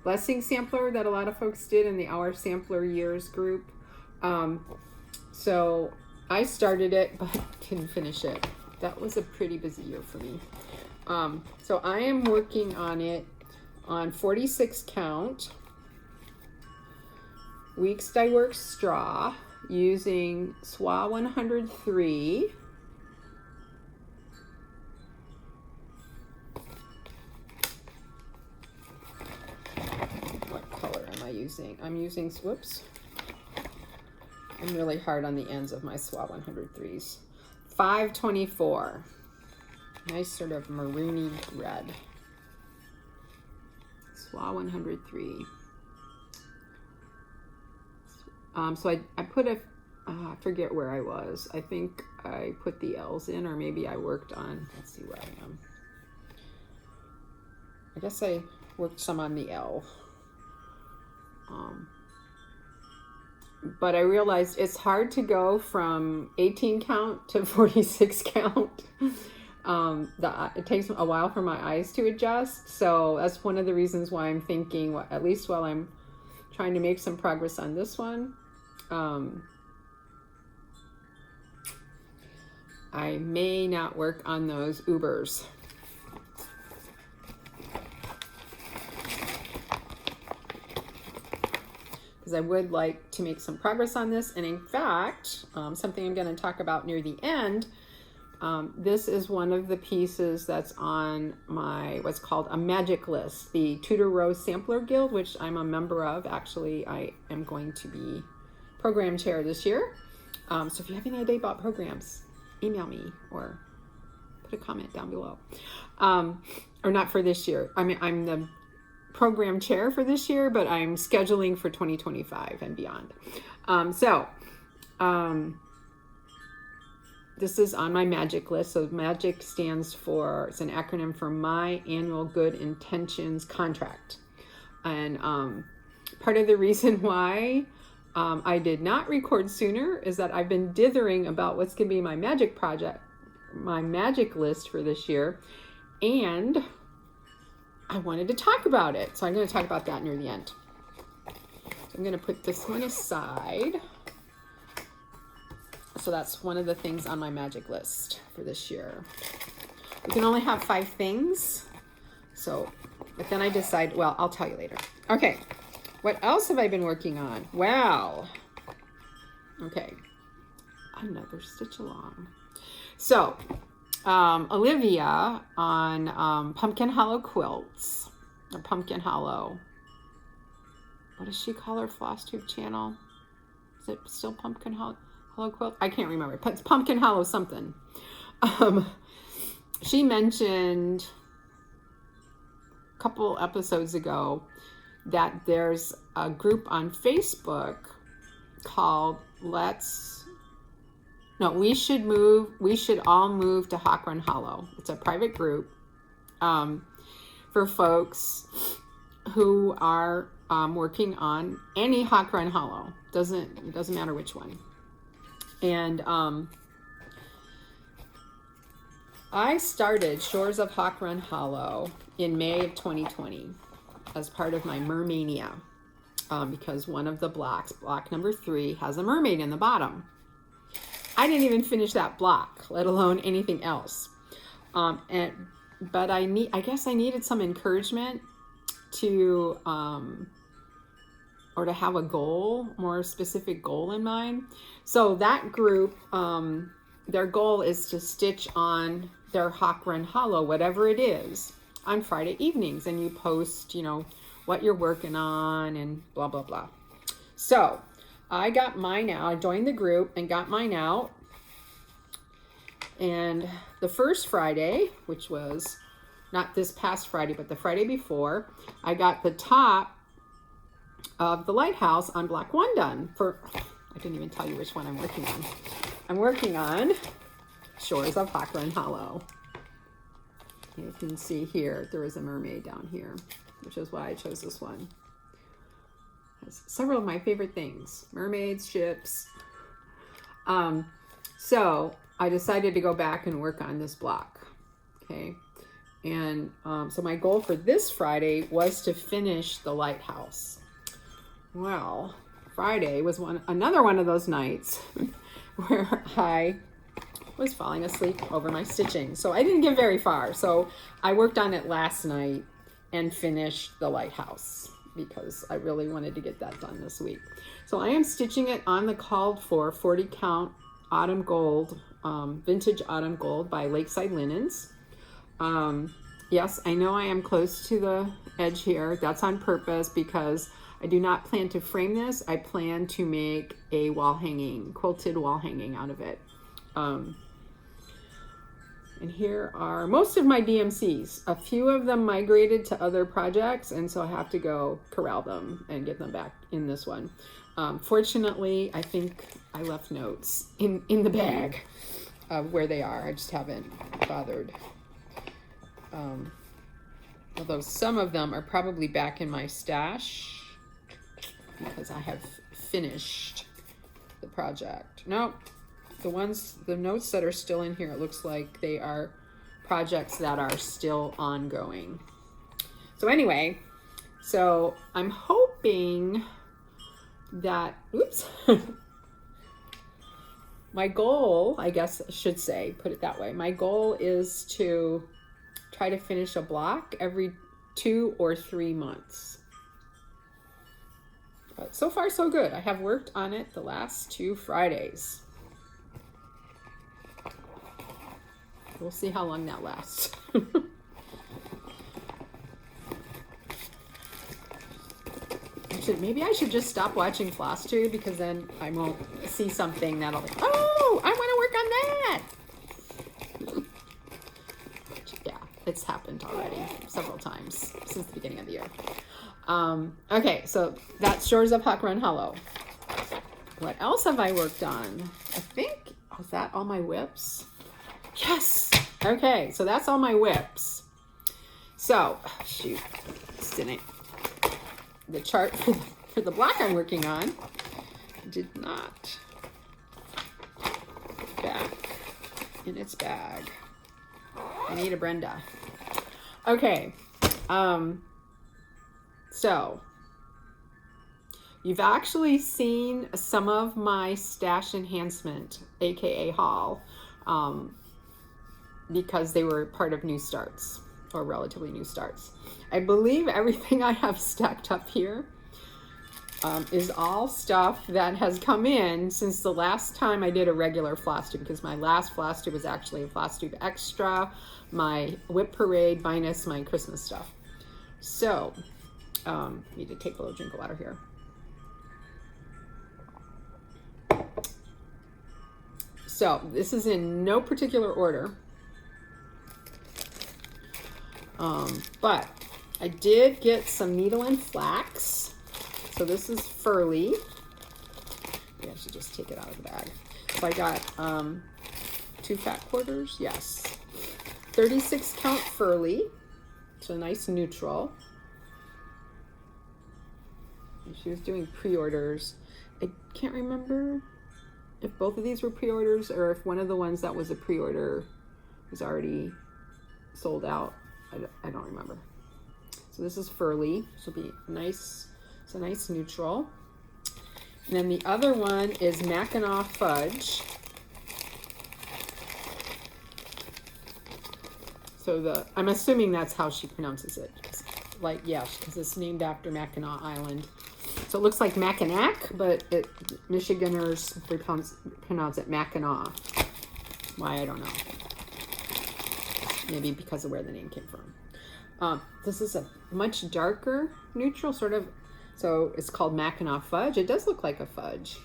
blessing sampler that a lot of folks did in the Our Sampler Years group. So I started it but didn't finish it. That was a pretty busy year for me. So I am working on it on 46 count Weeks Dye Works straw using SWA 103. What color am I using? I'm using, whoops. I'm really hard on the ends of my SWA 103s. 524. Nice sort of maroony red. SWA 103. So I put I forget where I was. I think I put the L's in, or maybe I worked on, let's see where I am. I guess I worked some on the L. But I realized it's hard to go from 18 count to 46 count. It takes a while for my eyes to adjust. So that's one of the reasons why I'm thinking, at least while I'm trying to make some progress on this one, I may not work on those Ubers. Because I would like to make some progress on this. And in fact, something I'm going to talk about near the end, this is one of the pieces that's on my, what's called a magic list, the Tudor Rose Sampler Guild, which I'm a member of. Actually, I am going to be program chair this year. So if you have any idea about programs, email me or put a comment down below. Or not for this year. I mean, I'm the program chair for this year, but I'm scheduling for 2025 and beyond. This is on my magic list. So magic stands for, it's an acronym for My Annual Good Intentions Contract. And part of the reason why I did not record sooner is that I've been dithering about what's going to be my magic project, my magic list for this year. And I wanted to talk about it. So I'm going to talk about that near the end. So I'm going to put this one aside. So that's one of the things on my magic list for this year. We can only have 5 things. So, but then I decide, well, I'll tell you later. Okay. What else have I been working on? Well, okay. Another stitch along. So, Olivia on Pumpkin Hollow Quilts or Pumpkin Hollow. What does she call her FlossTube channel? Is it still Pumpkin Hollow Quilt? I can't remember. It's Pumpkin Hollow something. She mentioned a couple episodes ago that there's a group on Facebook called We Should All Move to Hawk Run Hollow. It's a private group for folks who are working on any Hawk Run Hollow. It doesn't matter which one. And I started Shores of Hawk Run Hollow in May of 2020 as part of my Mermania, because one of the blocks, block number 3, has a mermaid in the bottom. I didn't even finish that block, let alone anything else. But I guess I needed some encouragement to or to have a goal, more specific goal in mind. So that group, their goal is to stitch on their Hawk Run Hollow, whatever it is, on Friday evenings, and you post, what you're working on and blah, blah, blah. So I got mine out. I joined the group and got mine out. And the first Friday, which was not this past Friday, but the Friday before, I got the top of the lighthouse on block 1 done. I didn't even tell you which one I'm working on. I'm working on Shores of Hawk Run Hollow. You can see here, there is a mermaid down here, which is why I chose this one. Has several of my favorite things: mermaids, ships. So I decided to go back and work on this block. Okay. And so my goal for this Friday was to finish the lighthouse. Well, Friday was another one of those nights where I was falling asleep over my stitching. So I didn't get very far. So I worked on it last night and finished the lighthouse because I really wanted to get that done this week. So I am stitching it on the called for 40 count autumn gold, vintage autumn gold by Lakeside Linens. Yes, I know I am close to the edge here. That's on purpose because I do not plan to frame this. I plan to make a wall hanging, quilted wall hanging out of it. And here are most of my DMCs. A few of them migrated to other projects, and so I have to go corral them and get them back in this one. Fortunately, I think I left notes in the bag of where they are. I just haven't bothered. Although some of them are probably back in my stash because I have finished the project. Nope. The notes that are still in here, it looks like they are projects that are still ongoing. So anyway, so I'm hoping that, my goal, I guess I should say, put it that way. My goal is to try to finish a block every 2 or 3 months. But so far, so good. I have worked on it the last 2 Fridays. We'll see how long that lasts. Maybe I should just stop watching FlossTube because then I won't see something that'll be, oh, I want to work on that. Yeah, it's happened already several times since the beginning of the year. Okay, so that's Shores of Hawk Run Hollow. What else have I worked on? I think, was that all my whips? Yes. Okay, so that's all my whips. So, shoot, this didn't. The chart for the block I'm working on did not get back in its bag. I need a Brenda. Okay, so you've actually seen some of my stash enhancement, aka haul, because they were part of new starts or relatively new starts. I believe everything I have stacked up here is all stuff that has come in since the last time I did a regular FlossTube, because my last FlossTube was actually a FlossTube Extra, my Whip Parade minus my Christmas stuff. So, need to take a little drink of water here. So this is in no particular order, but I did get some needle and flax. So this is Furley. Maybe I should just take it out of the bag. So I got 2 fat quarters, yes. 36 count Furley, so a nice neutral. And she was doing pre-orders. I can't remember if both of these were pre-orders or if one of the ones that was a pre-order was already sold out. I don't remember. So this is Furley. This will be nice. It's a nice neutral. And then the other one is Mackinac Fudge. So I'm assuming that's how she pronounces it. Like, yeah, because it's named after Mackinac Island. So it looks like Mackinac, but Michiganders pronounce it Mackinac. Why, I don't know. Maybe because of where the name came from. This is a much darker neutral, sort of. So it's called Mackinac Fudge. It does look like a fudge.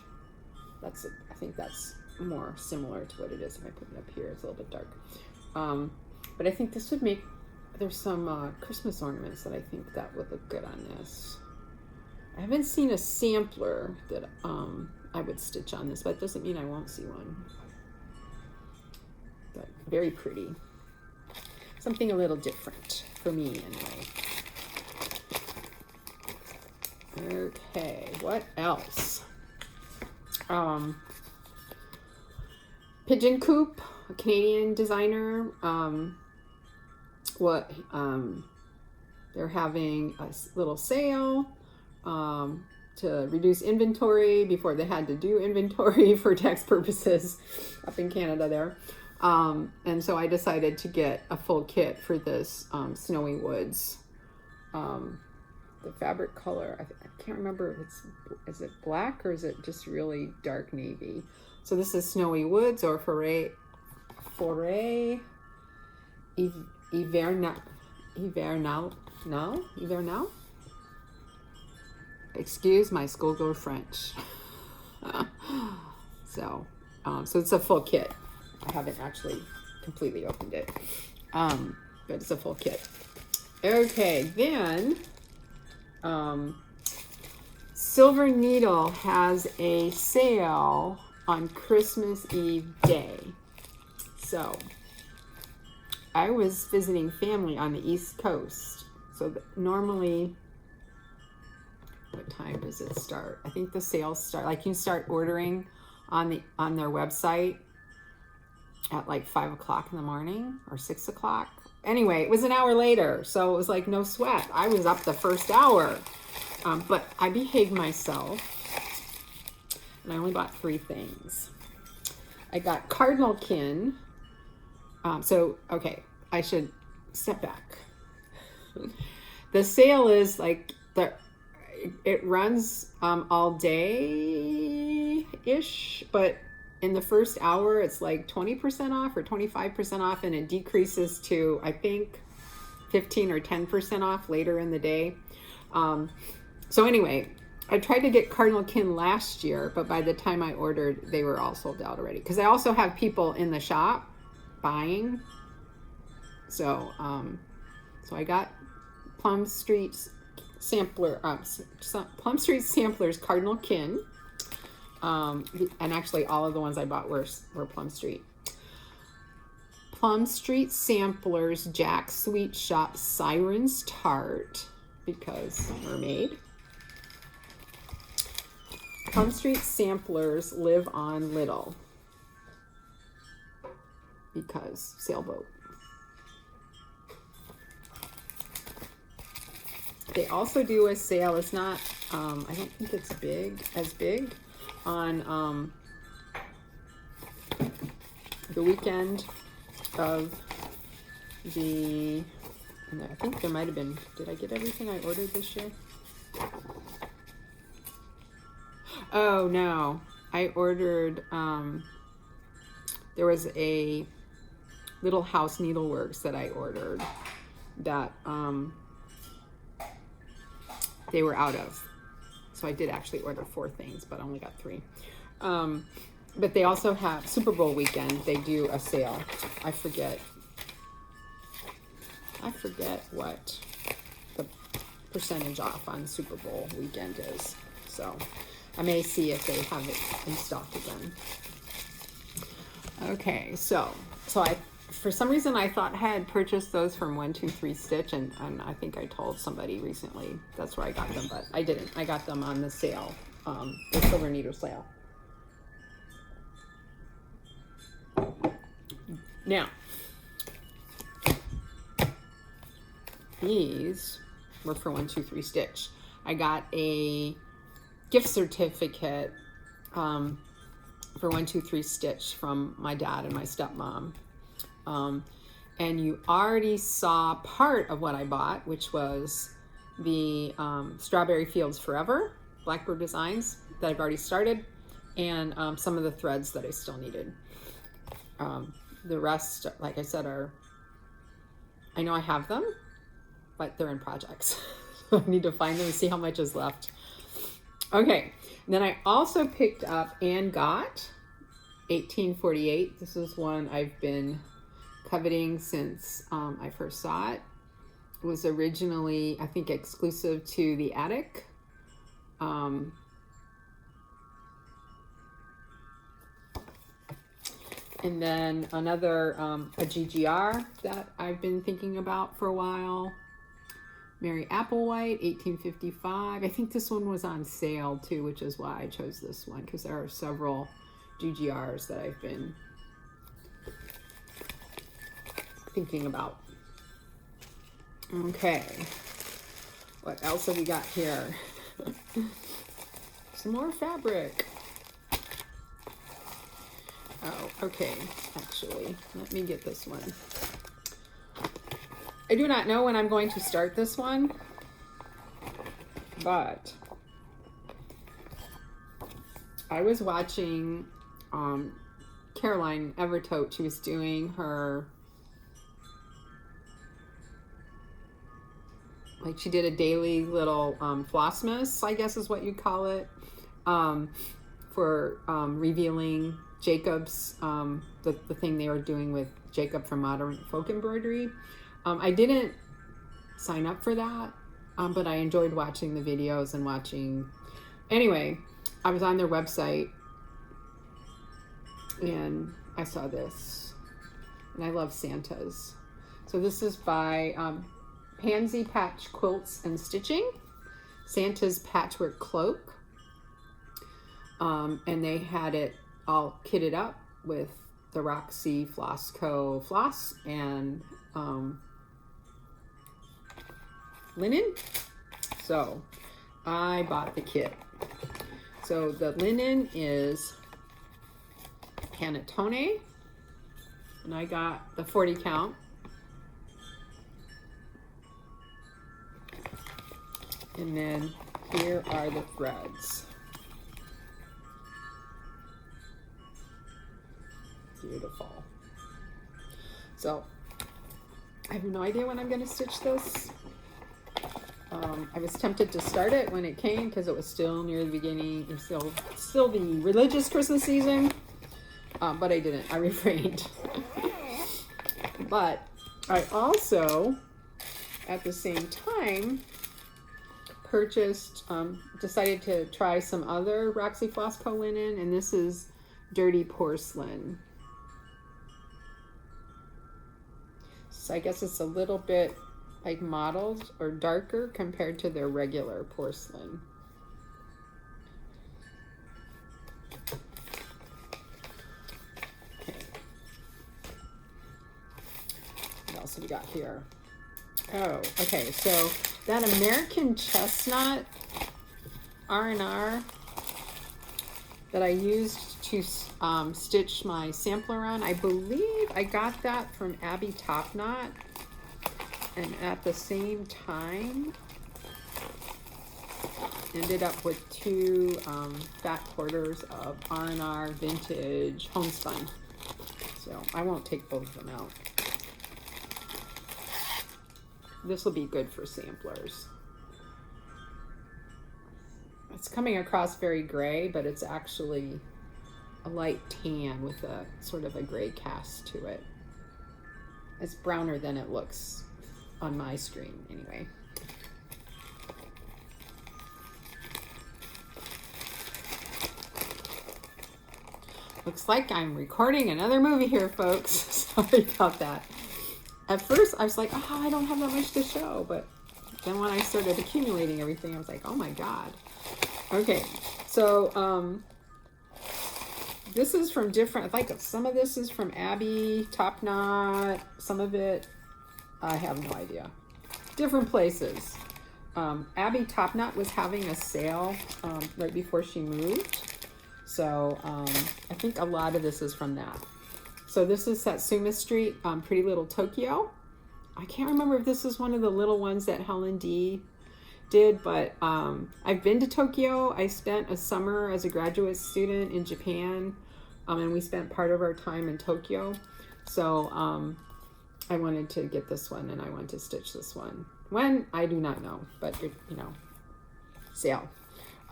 I think that's more similar to what it is if I put it up here. It's a little bit dark. But I think this would make, there's some Christmas ornaments that I think that would look good on this. I haven't seen a sampler that I would stitch on this, but it doesn't mean I won't see one. But very pretty. Something a little different for me anyway. Okay, what else? Pigeon Coop, a Canadian designer. They're having a little sale to reduce inventory before they had to do inventory for tax purposes up in Canada there. And so I decided to get a full kit for this Snowy Woods. The fabric color, I can't remember if is it black or is it just really dark navy. So this is Snowy Woods or Forêt Hivernal. Excuse my schoolgirl French. So it's a full kit. I haven't actually completely opened it, but it's a full kit. Okay, then Silver Needle has a sale on Christmas Eve day. So I was visiting family on the East Coast. So normally, what time does it start? I think the sales start, like you start ordering on their website at like 5 o'clock in the morning or 6 o'clock. Anyway, it was an hour later, so it was like no sweat. I was up the first hour, but I behaved myself, and I only bought 3 things. I got cardinal kin. Okay, I should step back. The sale is like it runs all day-ish, but in the first hour, it's like 20% off or 25% off, and it decreases to, I think, 15 or 10% off later in the day. So anyway, I tried to get cardinal kin last year, but by the time I ordered, they were all sold out already. Because I also have people in the shop buying. So I got Plum Street Samplers cardinal kin. And actually all of the ones I bought were Plum Street. Plum Street Samplers Jack Sweet Shop Siren's Tart, because mermaid. Plum Street Samplers Live on Little, because sailboat. They also do a sale. It's not, I don't think it's as big on the weekend of I think there might have been, did I get everything I ordered this year? Oh no, I ordered, there was a Little House Needleworks that I ordered that they were out of. So I did actually order 4 things, but I only got 3. But they also have Super Bowl weekend. They do a sale. I forget what the percentage off on Super Bowl weekend is. So I may see if they have it in stock again. Okay, so I, for some reason, I thought I had purchased those from 123 Stitch, and I think I told somebody recently that's where I got them, but I didn't. I got them on the sale, the Silver Needle sale. Now, these were for 123 Stitch. I got a gift certificate for 123 Stitch from my dad and my stepmom. And you already saw part of what I bought, which was the Strawberry Fields Forever Blackbird designs that I've already started, and some of the threads that I still needed. The rest, like I said, I know I have them, but they're in projects. I need to find them and see how much is left. Okay, and then I also picked up and got 1848. This is one I've been coveting since I first saw it. It was originally, I think, exclusive to the attic. And then another, a GGR that I've been thinking about for a while. Mary Applewhite, 1855. I think this one was on sale too, which is why I chose this one, because there are several GGRs that I've been thinking about. Okay, what else have we got here? Some more fabric. Oh, okay, actually, let me get this one. I do not know when I'm going to start this one, but I was watching Caroline Evertote. She was doing her, like, she did a daily little Flossmas, I guess is what you'd call it, for revealing Jacob's, the thing they were doing with Jacob from Modern Folk Embroidery. I didn't sign up for that, but I enjoyed watching the videos and watching. Anyway, I was on their website and I saw this, and I love Santas. So this is by Pansy Patch Quilts and Stitching, Santa's Patchwork Cloak. And they had it all kitted up with the Roxy Floss Co. floss and linen. So I bought the kit. So the linen is Panettone, and I got the 40 count. And then here are the threads. Beautiful. So I have no idea when I'm going to stitch this. I was tempted to start it when it came because it was still near the beginning, still the religious Christmas season, but I didn't. I refrained. But I also, at the same time, purchased, decided to try some other Roxy Floss Co. linen, and this is Dirty Porcelain. So I guess it's a little bit like mottled or darker compared to their regular porcelain. Okay. What else have we got here? Oh, okay. So that American Chestnut R&R that I used to stitch my sampler on, I believe I got that from Abby Topknot. And at the same time, ended up with 2 fat quarters of R&R vintage homespun. So I won't take both of them out. This will be good for samplers. it's coming across very gray, but it's actually a light tan with a sort of a gray cast to it. It's browner than it looks on my screen anyway. Looks like I'm recording another movie here, folks. Sorry about that. At first, I was like, oh, I don't have that much to show. But then when I started accumulating everything, I was like, oh my God. Okay, so this is from different, like some of this is from Abby, Top Knot, some of it, I have no idea. Different places. Abby Top Knot was having a sale right before she moved. So I think a lot of this is from that. So this is Satsuma Street, Pretty Little Tokyo. I can't remember if this is one of the little ones that Helen D did, but I've been to Tokyo. I spent a summer as a graduate student in Japan, and we spent part of our time in Tokyo. So I wanted to get this one, and I wanted to stitch this one. When? I do not know, but you know, sale.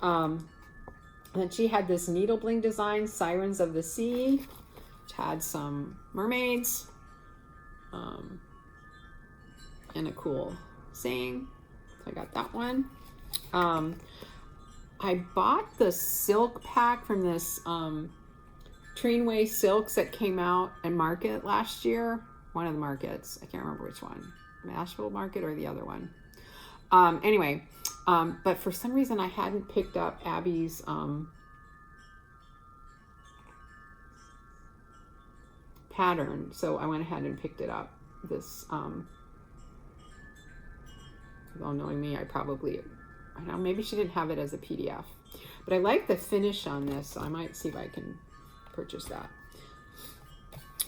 And she had this needle bling design, Sirens of the Sea, which had some mermaids, and a cool saying. So I got that one. I bought the silk pack from this Trinway Silks that came out at Market last year. One of the markets. I can't remember which one. Nashville Market or the other one. Anyway, but for some reason I hadn't picked up Abby's pattern, so I went ahead and picked it up. This, well, knowing me, I don't know, maybe she didn't have it as a PDF. But I like the finish on this, so I might see if I can purchase that.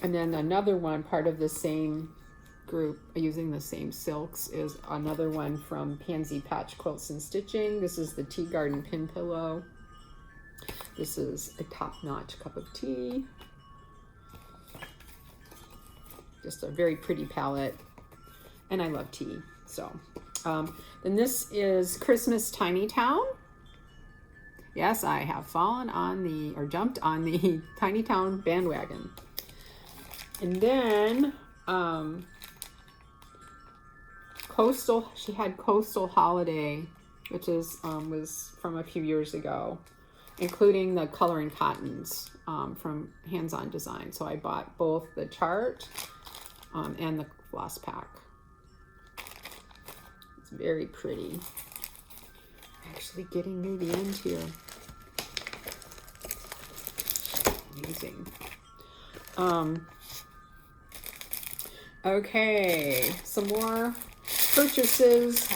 And then another one, part of the same group, using the same silks, is another one from Pansy Patch Quilts and Stitching. This is the Tea Garden Pin Pillow. This is a top-notch cup of tea. Just a very pretty palette, and I love tea. So then this is Christmas Tiny Town. Yes, I have fallen on the, or jumped on the Tiny Town bandwagon. And then she had Coastal Holiday, which is was from a few years ago, including the Coloring Cottons from Hands On Design. So I bought both the chart and the floss pack. It's very pretty. Actually getting near the end here. Amazing. Okay, some more purchases.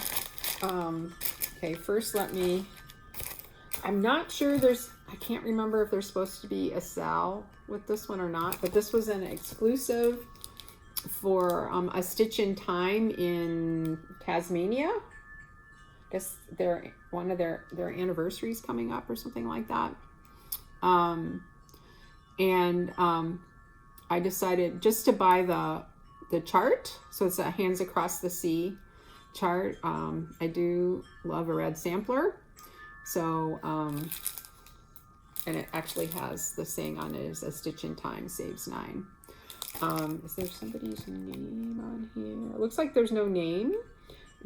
Okay, first I'm not sure I can't remember if there's supposed to be a sale with this one or not, but this was an exclusive for a Stitch in Time in Tasmania. I guess one of their anniversaries coming up or something like that. I decided just to buy the chart. So it's a Hands Across the Sea chart. I do love a red sampler. So, and it actually has the saying on it is a Stitch in Time saves 9. Is there somebody's name on here? It looks like there's no name,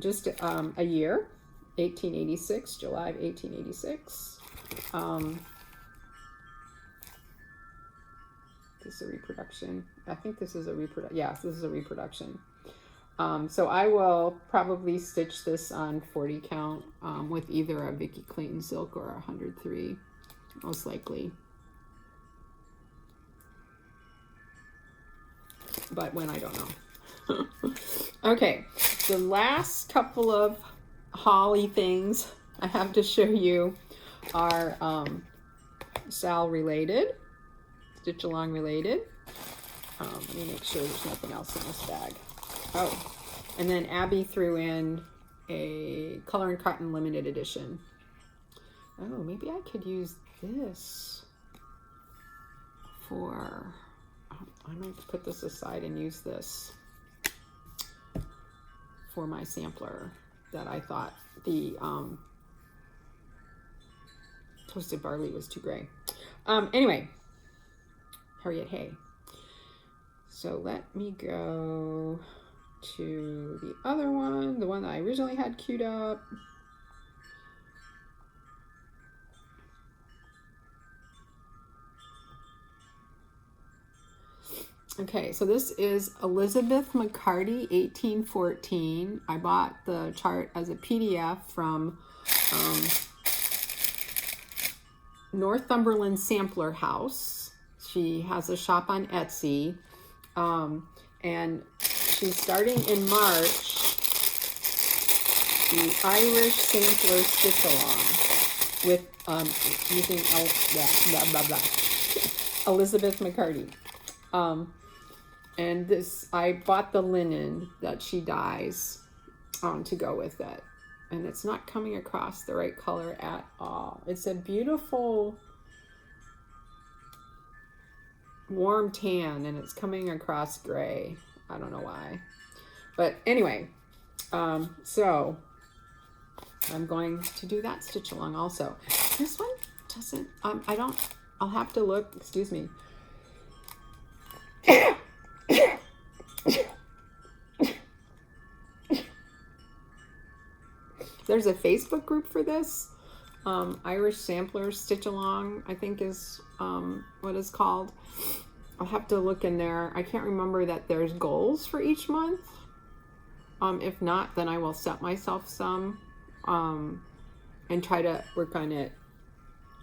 just a year, 1886, July of 1886. This is a reproduction. I think this is a reproduction. Yes, this is a reproduction. So I will probably stitch this on 40 count with either a Vicky Clayton silk or a 103, most likely. But when, I don't know. Okay, the last couple of holly things I have to show you are Sal related, Stitch Along related. Let me make sure there's nothing else in this bag. Oh, and then Abby threw in a Color and Cotton limited edition. Oh, maybe I could use this for, I might put this aside and use this for my sampler that I thought Toasted barley was too gray. Anyway, Harriet Hay. So let me go to the other one, the one that I originally had queued up. Okay, so this is Elizabeth McCarty, 1814. I bought the chart as a PDF from Northumberland Sampler House. She has a shop on Etsy, and she's starting in March the Irish Sampler Stitch Along with using Elizabeth McCarty. And this, I bought the linen that she dyes to go with it. And it's not coming across the right color at all. It's a beautiful warm tan, and it's coming across gray. I don't know why. But anyway, so I'm going to do that stitch along also. This one doesn't, I'll have to look, excuse me. There's a Facebook group for this. Irish Sampler Stitch Along, I think is what it's called. I'll have to look in there. I can't remember that there's goals for each month. If not, then I will set myself some and try to work on it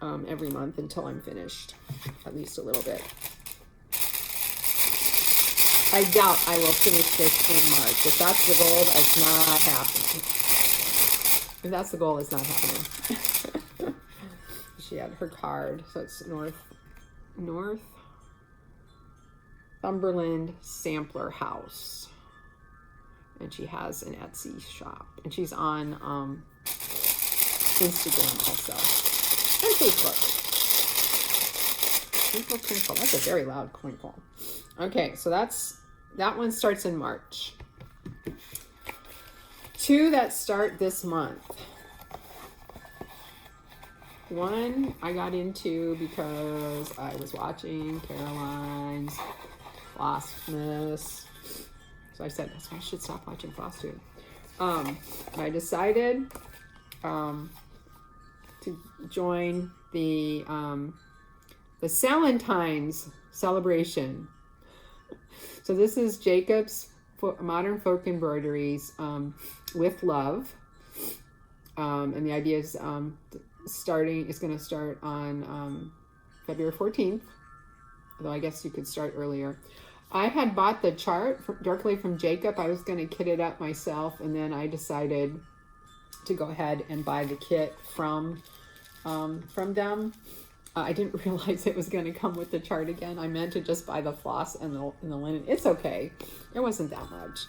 every month until I'm finished, at least a little bit. I doubt I will finish this in March. If that's the goal, it's not happening. If that's the goal, it's not happening. She had her card, so it's Northumberland Sampler House, and she has an Etsy shop, and she's on Instagram also, and Facebook. Twinkle. That's a very loud twinkle. Okay, so that one starts in March. 2 that start this month. One I got into because I was watching Caroline's Flossmas. So I said, I should stop watching FlossTube. I decided to join the Salentine's celebration. So this is Jacob's Modern Folk Embroideries with Love, and the idea is going to start on February 14th, although I guess you could start earlier. I had bought the chart directly from Jacob. I was going to kit it up myself, and then I decided to go ahead and buy the kit from them. I didn't realize it was going to come with the chart again. I meant to just buy the floss and the linen. It's okay. It wasn't that much.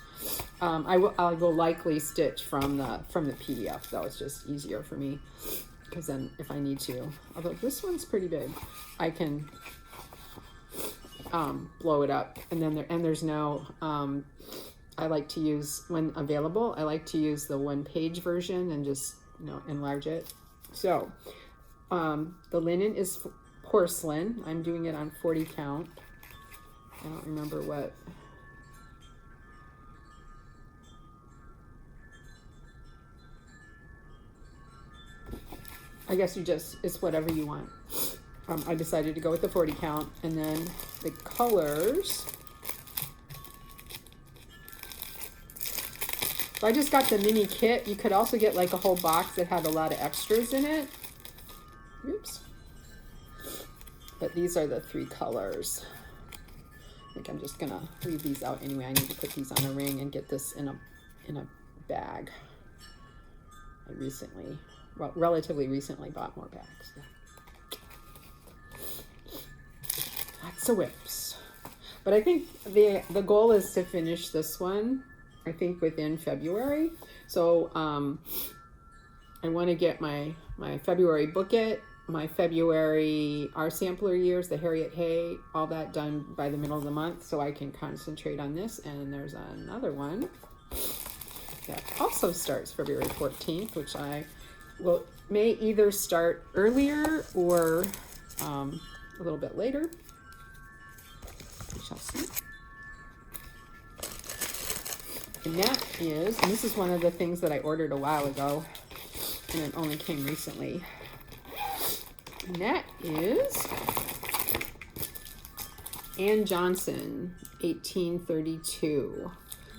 I will likely stitch from the PDF, though. It's just easier for me, because then if I need to, although this one's pretty big, I can blow it up. And then there's no. I like to use, when available, I like to use the 1-page version and just enlarge it. So. The linen is porcelain. I'm doing it on 40 count. I don't remember what. I guess it's whatever you want. I decided to go with the 40 count, and then the colors. So I just got the mini kit. You could also get like a whole box that had a lot of extras in it. Oops. But these are the 3 colors. I think I'm just gonna leave these out anyway. I need to put these on a ring and get this in a bag. I relatively recently bought more bags. Lots of whips. But I think the goal is to finish this one, I think, within February. So I want to get my February booklet, my February Our Sampler Years, the Harriet Hay, all that done by the middle of the month, so I can concentrate on this. And there's another one that also starts February 14th, which I may either start earlier or a little bit later. We shall see. And this is one of the things that I ordered a while ago, and it only came recently. And that is Ann Johnson, 1832.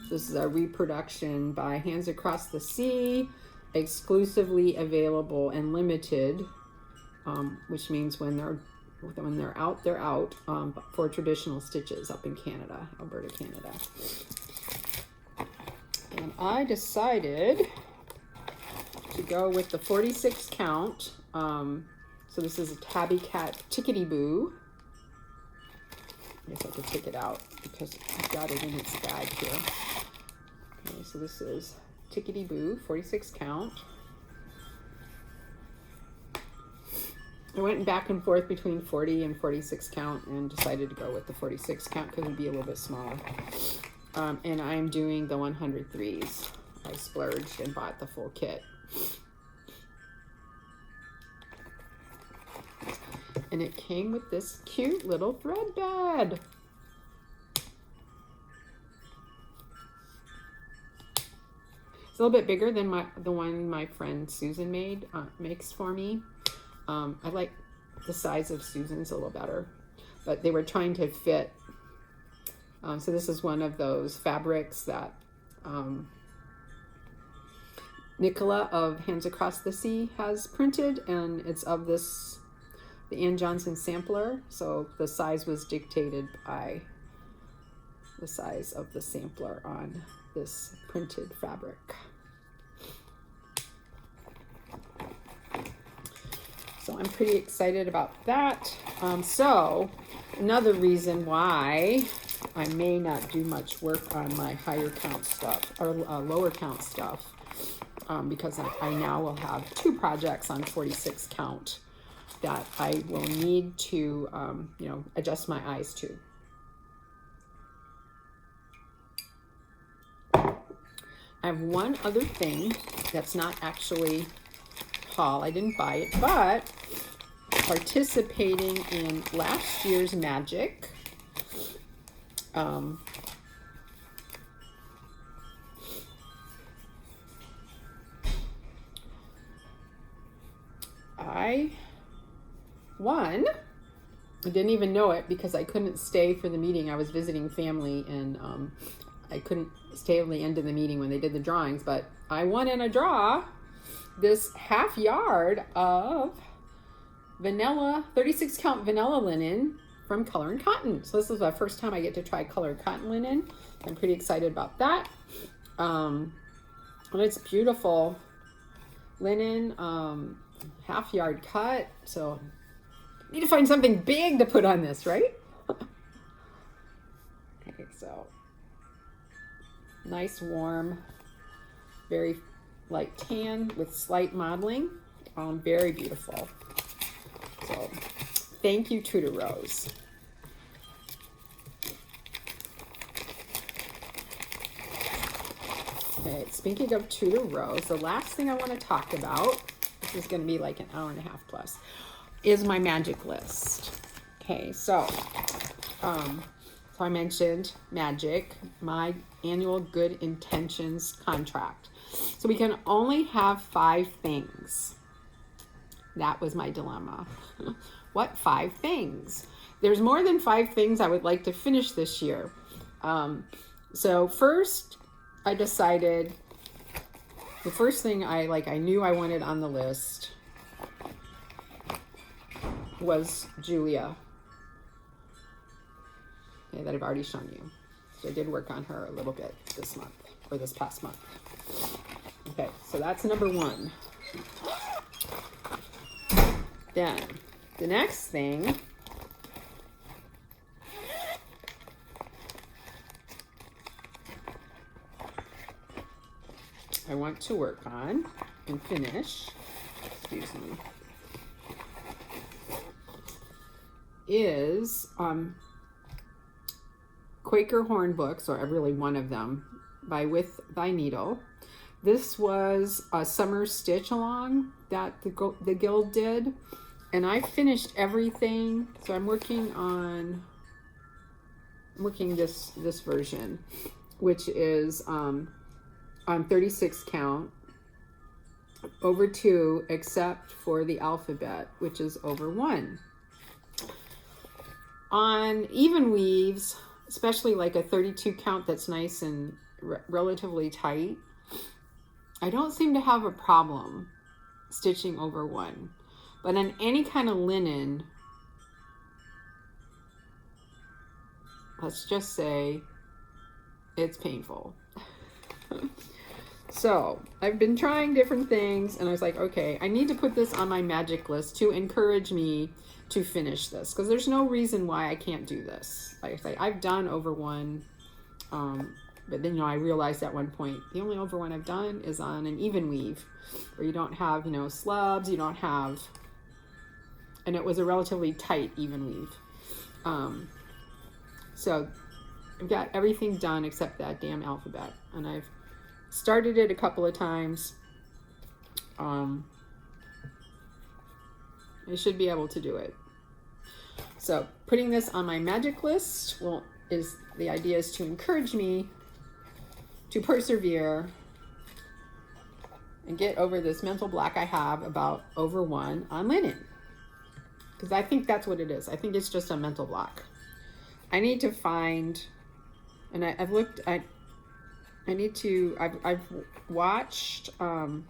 This is a reproduction by Hands Across the Sea, exclusively available and limited, which means when they're out, they're out, for traditional stitches up in Canada, Alberta, Canada. And I decided to go with the 46 count. So this is a Tabby Cat Tickety Boo. I guess I could take it out because I've got it in its bag here. Okay, so this is Tickety Boo, 46 count. I went back and forth between 40 and 46 count and decided to go with the 46 count because it would be a little bit smaller. And I'm doing the 103s. I splurged and bought the full kit. And it came with this cute little thread bed. It's a little bit bigger than the one my friend Susan makes for me. I like the size of Susan's a little better, but they were trying to fit. So this is one of those fabrics that Nicola of Hands Across the Sea has printed, and it's of the Ann Johnson sampler. So the size was dictated by the size of the sampler on this printed fabric. So I'm pretty excited about that. So another reason why I may not do much work on my higher count stuff or lower count stuff, because I now will have 2 projects on 46 count that I will need to, adjust my eyes to. I have one other thing that's not actually haul. I didn't buy it, but participating in last year's magic. I won. I didn't even know it because I couldn't stay for the meeting. I was visiting family, and I couldn't stay till the end of the meeting when they did the drawings, but I won in a draw this half yard of vanilla, 36 count vanilla linen from Color and Cotton. So this is the first time I get to try Color and Cotton linen. I'm pretty excited about that. And it's beautiful linen, half yard cut. So I need to find something big to put on this, right? Okay, so nice, warm, very light tan with slight modeling. Very beautiful. So thank you, Tudor Rose. Okay, speaking of Tudor Rose, the last thing I want to talk about, this is going to be like an hour and a half plus, is my magic list. Okay, so I mentioned magic, my annual good intentions contract. So we can only have 5 things. That was my dilemma. What 5 things? There's more than 5 things I would like to finish this year. So first, I decided the first thing I knew I wanted on the list was Julia. Okay, that I've already shown you. So I did work on her a little bit this month, or this past month. Okay, so that's number 1. Then the next thing I want to work on and finish, excuse me, is Quaker Horn books, or really one of them, by With Thy Needle. This was a summer stitch along that the guild did, and I finished everything. So I'm working this version, which is on 36 count, over 2, except for the alphabet, which is over 1. On even weaves, especially like a 32 count that's nice and relatively tight, I don't seem to have a problem stitching over 1. But on any kind of linen, let's just say it's painful. So I've been trying different things, and I was like, okay, I need to put this on my magic list to encourage me to finish this, because there's no reason why I can't do this. Like I say, I've done over 1, but then, I realized at one point the only over 1 I've done is on an even weave, where you don't have, slubs, you don't have, and it was a relatively tight even weave. So I've got everything done except that damn alphabet, and I've started it a couple of times. I should be able to do it. So putting this on my magic list the idea is to encourage me to persevere and get over this mental block I have about over 1 on linen. Because I think that's what it is. I think it's just a mental block. I need to find, and I've looked at, I've watched, some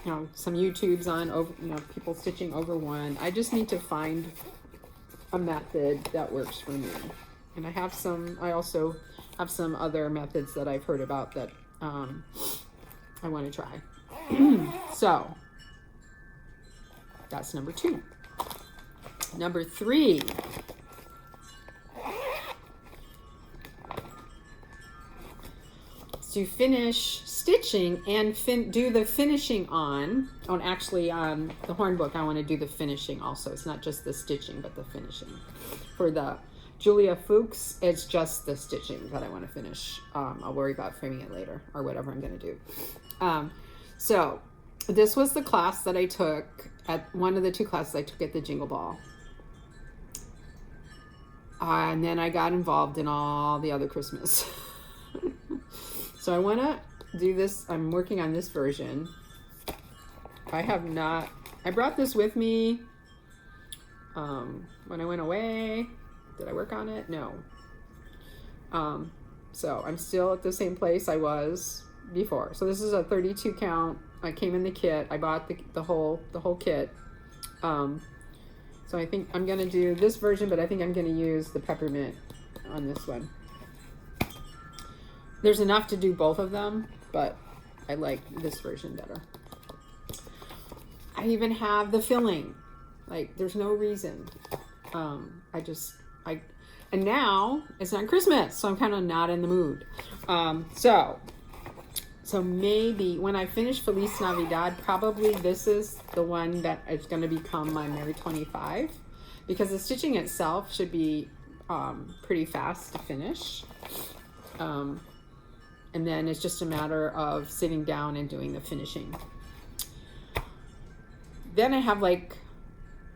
YouTubes on people stitching over 1. I just need to find a method that works for me. And I also have some other methods that I've heard about that I want to try. So that's number 2. Number 3. To finish stitching and do the finishing on the horn book. I want to do the finishing also. It's not just the stitching, but the finishing. For the Julia Fuchs, it's just the stitching that I want to finish. I'll worry about framing it later or whatever I'm going to do. So this was the class that I took at one of the 2 classes I took at the Jingle Ball. And then I got involved in all the other Christmas. So I want to do this. I'm working on this version. I brought this with me when I went away. Did I work on it? No. So I'm still at the same place I was before. So this is a 32 count. I came in the kit. I bought the whole kit. So I think I'm going to do this version, but I think I'm going to use the peppermint on this one. There's enough to do both of them, but I like this version better. I even have the filling. Like, there's no reason. And now it's not Christmas, so I'm kind of not in the mood. So maybe when I finish Feliz Navidad, probably this is the one that is going to become my Merry 25, because the stitching itself should be pretty fast to finish. And then it's just a matter of sitting down and doing the finishing. Then I have like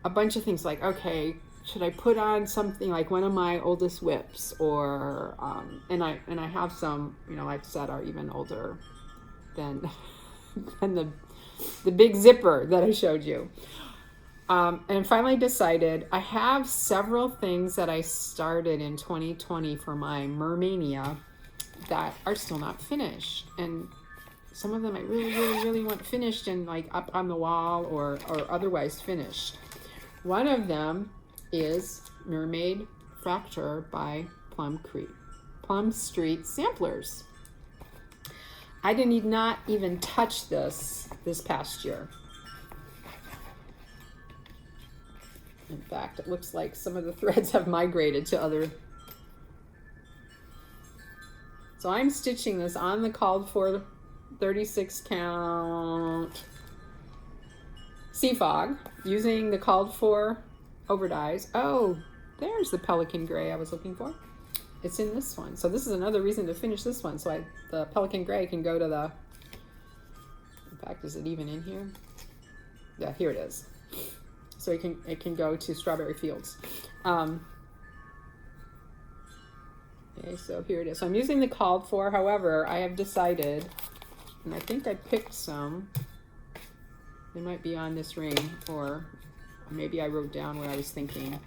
a bunch of things like, okay, should I put on something like one of my oldest whips, or and I have some, like I said, are even older than the big zipper that I showed you. And finally decided I have several things that I started in 2020 for my Mermania that are still not finished, and some of them I really want finished and like up on the wall or otherwise finished. One of them is Mermaid Fracture by Plum Street Samplers. I did not even touch this past year. In fact, it looks like some of the threads have migrated to other. So I'm stitching this on the called for 36 count Sea Fog using the called for overdyes. Oh, there's the Pelican Gray I was looking for. it's in this one. So this is another reason to finish this one. So the Pelican Gray can go to the, in fact, is it even in here? Yeah, here it is. So it can go to Strawberry Fields. Okay, so here it is. So I'm using the called for. However, I have decided, and I think I picked some. They might be on this ring, or maybe I wrote down what I was thinking.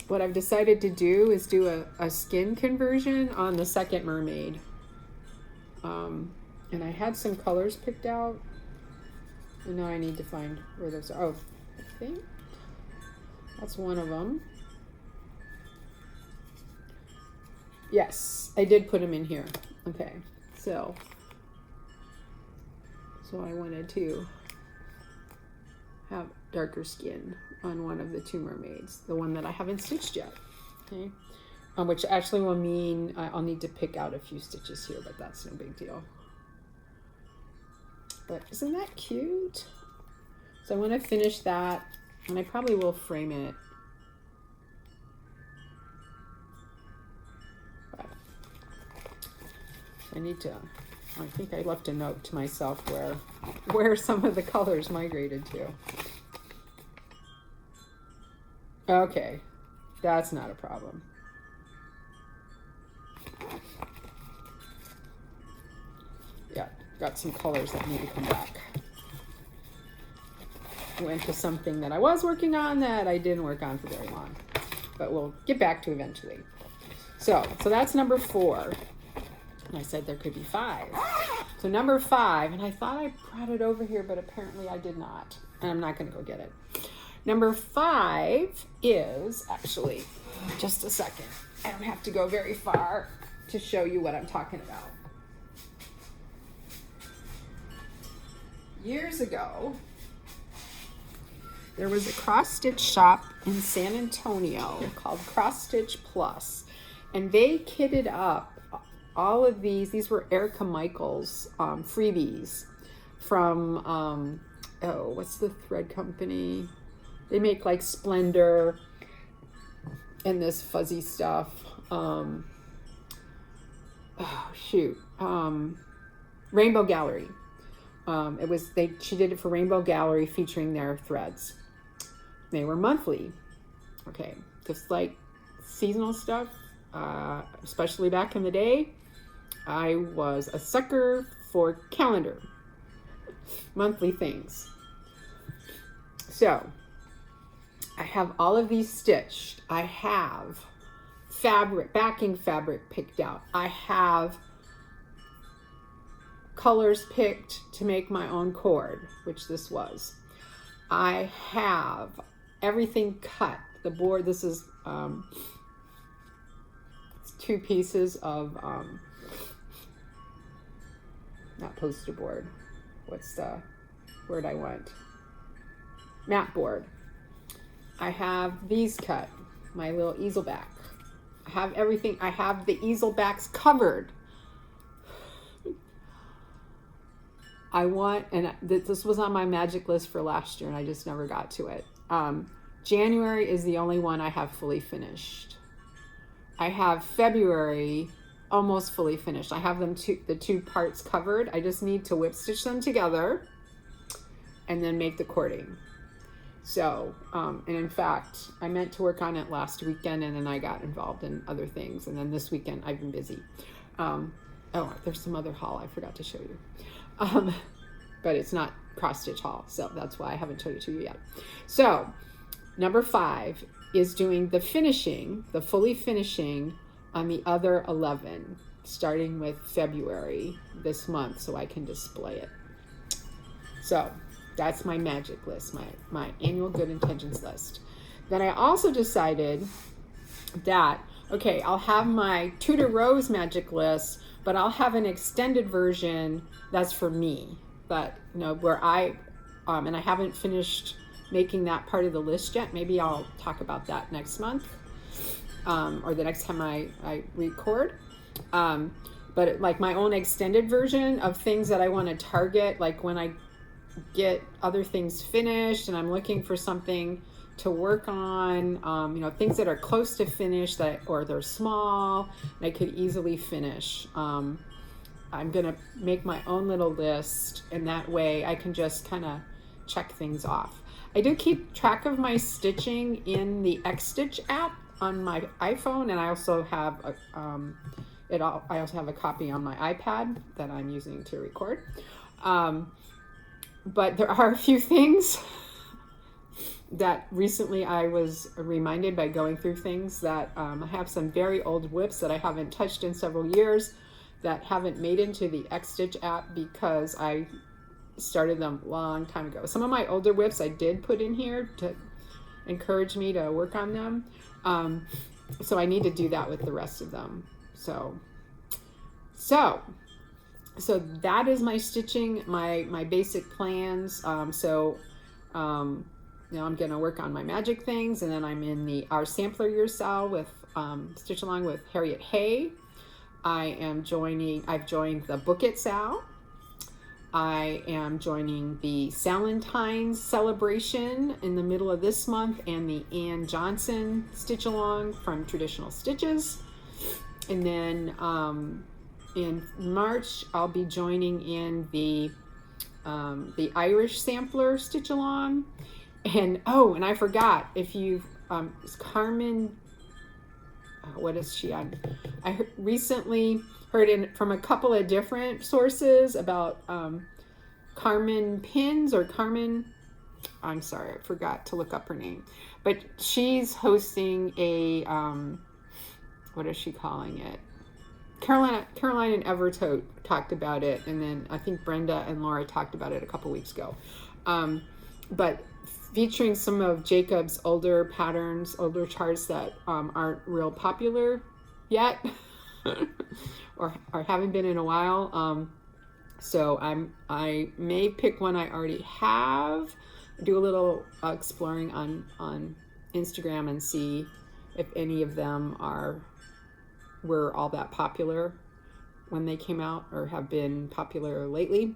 What I've decided to do is do a skin conversion on the second mermaid. And I had some colors picked out. And now I need to find where those are. Oh, I think that's one of them. Yes, I did put them in here. Okay, so I wanted to have darker skin on one of the two mermaids, the one that I haven't stitched yet. Okay, which actually will mean I'll need to pick out a few stitches here, but that's no big deal. But isn't that cute? So I want to finish that, and I probably will frame it. But I think I left a note to myself where some of the colors migrated to. Okay, that's not a problem. Yeah, got some colors that need to come back. Went to something that I was working on that I didn't work on for very long, but we'll get back to eventually. So that's number 4. And I said there could be 5. So number 5, and I thought I brought it over here, but apparently I did not. And I'm not going to go get it. Number 5 is actually, just a second. I don't have to go very far to show you what I'm talking about. Years ago, there was a cross-stitch shop in San Antonio called Cross Stitch Plus, and they kitted up all of these were Erica Michaels freebies from, what's the thread company? They make like Splendor and this fuzzy stuff. Rainbow Gallery. She did it for Rainbow Gallery featuring their threads. They were monthly. Okay, just like seasonal stuff, especially back in the day, I was a sucker for calendar, monthly things. So I have all of these stitched. I have backing fabric picked out. I have colors picked to make my own cord, which this was. I have everything cut. The board, this is 2 pieces of, not poster board. What's the word I want? Mat board. I have these cut, my little easel back. I have everything. I have the easel backs covered. This was on my magic list for last year and I just never got to it. January is the only one I have fully finished. I have February almost fully finished. I have the 2 parts covered. I just need to whip stitch them together and then make the cording. So, and in fact, I meant to work on it last weekend and then I got involved in other things. And then this weekend I've been busy. There's some other haul I forgot to show you. But it's not cross stitch haul. So that's why I haven't showed it to you yet. So number 5 is doing the fully finishing on the other 11, starting with February this month so I can display it. So that's my magic list, my annual good intentions list. Then I also decided that, okay, I'll have my Tudor Rose magic list, but I'll have an extended version that's for me. But, where and I haven't finished making that part of the list yet. Maybe I'll talk about that next month, or the next time I record. But like my own extended version of things that I want to target, like when I get other things finished and I'm looking for something to work on, you know, things that are close to finish or they're small and I could easily finish. I'm going to make my own little list, and that way I can just kind of check things off. I do keep track of my stitching in the Xstitch app on my iPhone, and I also have I also have a copy on my iPad that I'm using to record. But there are a few things that recently I was reminded by going through things that I have some very old WIPs that I haven't touched in several years that haven't made into the Xstitch app because I started them a long time ago. Some of my older WIPs I did put in here to encourage me to work on them. So I need to do that with the rest of them. So that is my stitching, my basic plans. Now I'm going to work on my magic things, and then I'm in our sampler year sal with Stitch Along with Harriet Hay. I've joined the Book It Sal. I am joining the Salentine's celebration in the middle of this month, and the Ann Johnson Stitch Along from Traditional Stitches. And then in March, I'll be joining in the Irish Sampler Stitch Along. And I forgot, if you've Carmen, what is she on? I recently heard from a couple of different sources about Carmen Pins or Carmen. I'm sorry, I forgot to look up her name, but she's hosting a what is she calling it? Caroline and Evertote talked about it, and then I think Brenda and Laura talked about it a couple weeks ago. But featuring some of Jacob's older patterns, older charts that aren't real popular yet or haven't been in a while. So I may pick one I already have, do a little exploring on Instagram and see if any of them were all that popular when they came out or have been popular lately.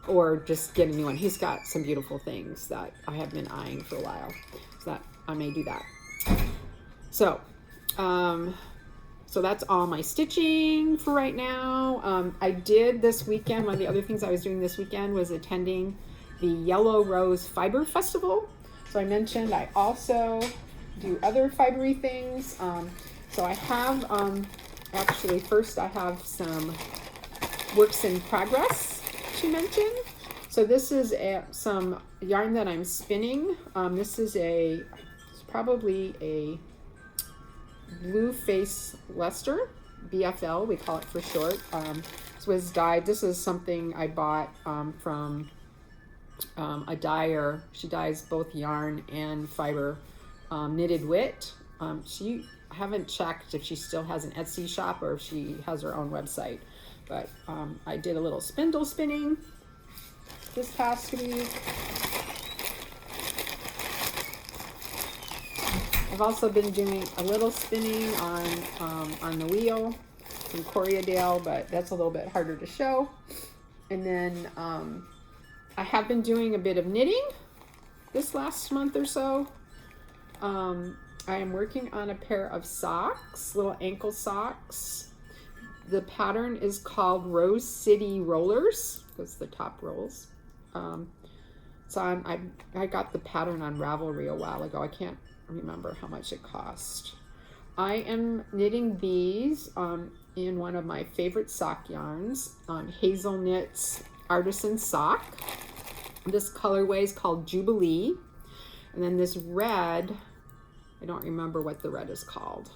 Or just get a new one. He's got some beautiful things that I have been eyeing for a while, so that I may do that. So that's all my stitching for right now. I did this weekend, one of the other things I was doing this weekend was attending the Yellow Rose Fiber Festival. So I mentioned I also do other fibery things. So I have, actually first I have some works in progress to mention. So this is some yarn that I'm spinning. This is it's probably a Blue Face Leicester, BFL, we call it for short. This was dyed. This is something I bought from a dyer. She dyes both yarn and fiber. Knitted Wit. I haven't checked if she still has an Etsy shop or if she has her own website. But I did a little spindle spinning this past week. I've also been doing a little spinning on the wheel from Coriadale, but that's a little bit harder to show. And then I have been doing a bit of knitting this last month or so. I am working on a pair of socks, little ankle socks. The pattern is called Rose City Rollers, because the top rolls. So I got the pattern on Ravelry a while ago. I can't remember how much it cost. I am knitting these in one of my favorite sock yarns, Hazel Knits Artisan Sock. This colorway is called Jubilee. And then this red, I don't remember what the red is called.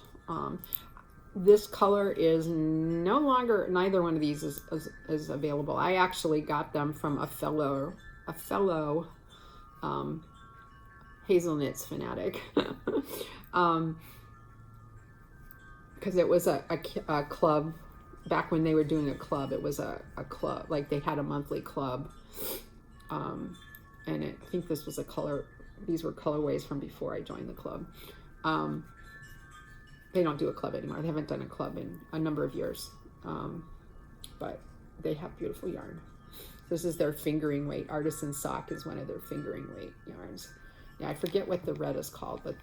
This color is no longer, neither one of these is available. I actually got them from a fellow Hazel Knits fanatic. Because it was a club, back when they were doing a club, it was a club, like they had a monthly club. And I think this was these were colorways from before I joined the club. They don't do a club anymore. They haven't done a club in a number of years. But they have beautiful yarn. This is their fingering weight. Artisan Sock is one of their fingering weight yarns. Yeah, I forget what the red is called, but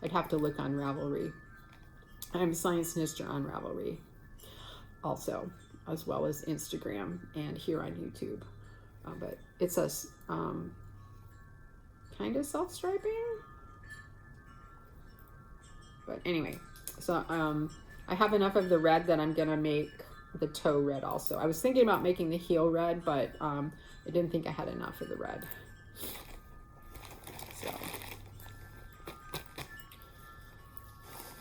I'd have to look on Ravelry. I'm Science Nister on Ravelry also, as well as Instagram and here on YouTube. But it's a kind of self-striping. But anyway, so I have enough of the red that I'm going to make the toe red also. I was thinking about making the heel red, but I didn't think I had enough of the red. So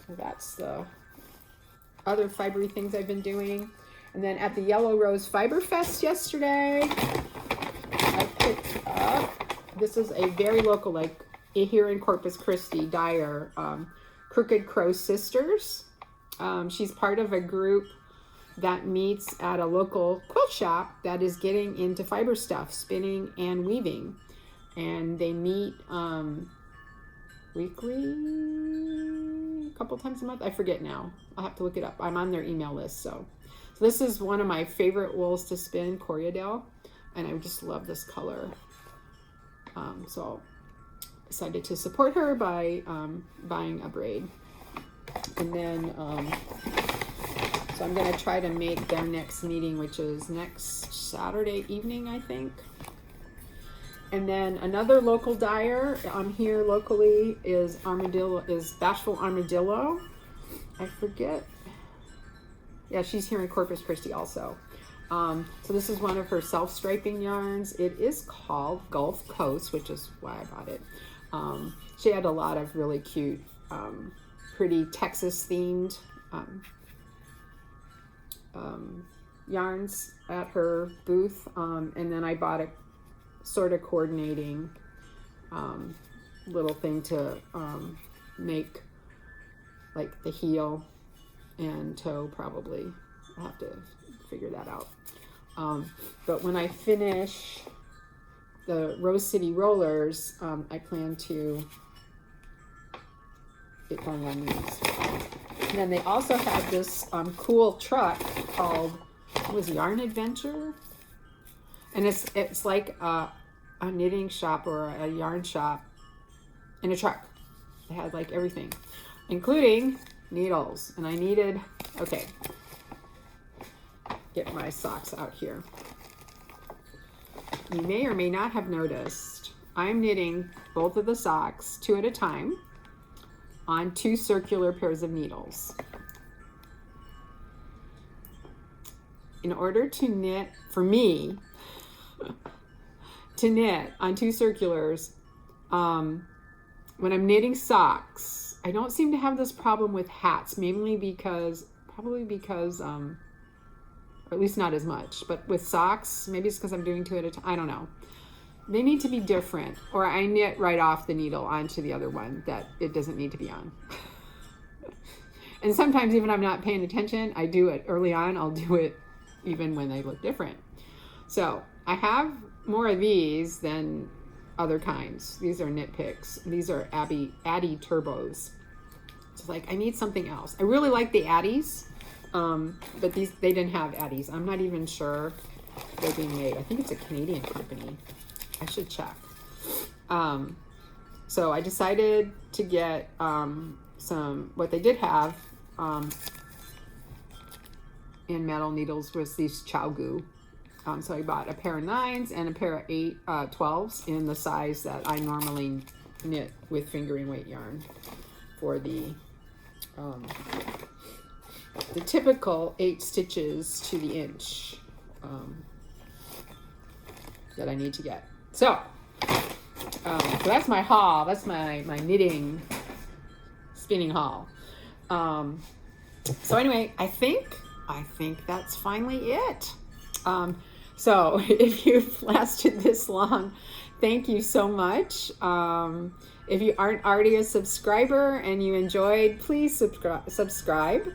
that's the other fibery things I've been doing. And then at the Yellow Rose Fiber Fest yesterday, I picked up, this is a very local, like here in Corpus Christi, dyer, Crooked Crow Sisters. She's part of a group that meets at a local quilt shop that is getting into fiber stuff, spinning and weaving. And they meet weekly, a couple times a month. I forget now. I'll have to look it up. I'm on their email list. So this is one of my favorite wools to spin, Coriadel. And I just love this color. So decided to support her by buying a braid. And then so I'm going to try to make their next meeting, which is next Saturday evening, I think. And then another local dyer here locally is Bashful Armadillo. I forget. Yeah, she's here in Corpus Christi also. So this is one of her self-striping yarns. It is called Gulf Coast, which is why I bought it. She had a lot of really cute, pretty Texas-themed yarns at her booth. And then I bought a sort of coordinating little thing to make like the heel and toe probably. I'll have to figure that out. But when I finish the Rose City Rollers, I plan to get going on these. And then they also have this cool truck called, it was Yarn Adventure? And it's like a knitting shop or a yarn shop in a truck. It had like everything, including needles. And I needed, okay, get my socks out here. You may or may not have noticed, I'm knitting both of the socks 2 at a time on 2 circular pairs of needles. In order to knit, for me, to knit on 2 circulars, when I'm knitting socks, I don't seem to have this problem with hats, probably because, or at least not as much, but with socks, maybe it's because I'm doing 2 at a time, I don't know. They need to be different, or I knit right off the needle onto the other one that it doesn't need to be on. And sometimes even I'm not paying attention, I do it early on, I'll do it even when they look different. So I have more of these than other kinds. These are knit picks. These are Addy Turbos. So like I need something else. I really like the Addies, but they didn't have Addies. I'm not even sure they're being made. I think it's a Canadian company. I should check. So I decided to get what they did have in metal needles was these Chow-Goo. So I bought a pair of 9s and a pair of 12s in the size that I normally knit with fingering weight yarn for the typical 8 stitches to the inch that I need to get. So that's my haul. That's my knitting spinning haul. So anyway, I think that's finally it. So if you've lasted this long, thank you so much. If you aren't already a subscriber and you enjoyed, please subscribe.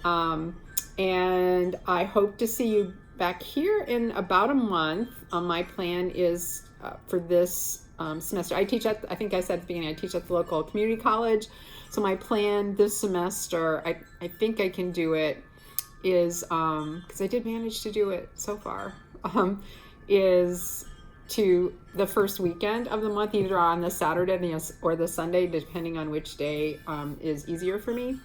And I hope to see you back here in about a month. My plan is for this semester. I think I said at the beginning, I teach at the local community college. So my plan this semester, I think I can do it, is, because I did manage to do it so far, is to the first weekend of the month, either on the Saturday or the Sunday, depending on which day is easier for me.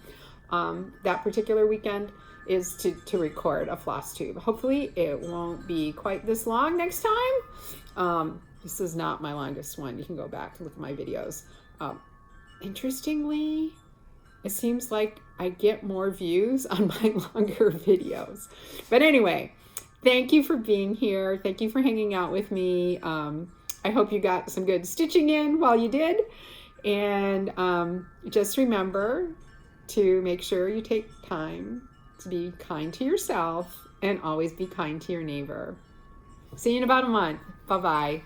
That particular weekend is to record a FlossTube. Hopefully it won't be quite this long next time. This is not my longest one. You can go back to look at my videos. Interestingly, it seems like I get more views on my longer videos. But anyway, thank you for being here. Thank you for hanging out with me. I hope you got some good stitching in while you did. And just remember to make sure you take time to be kind to yourself and always be kind to your neighbor. See you in about a month. Bye-bye.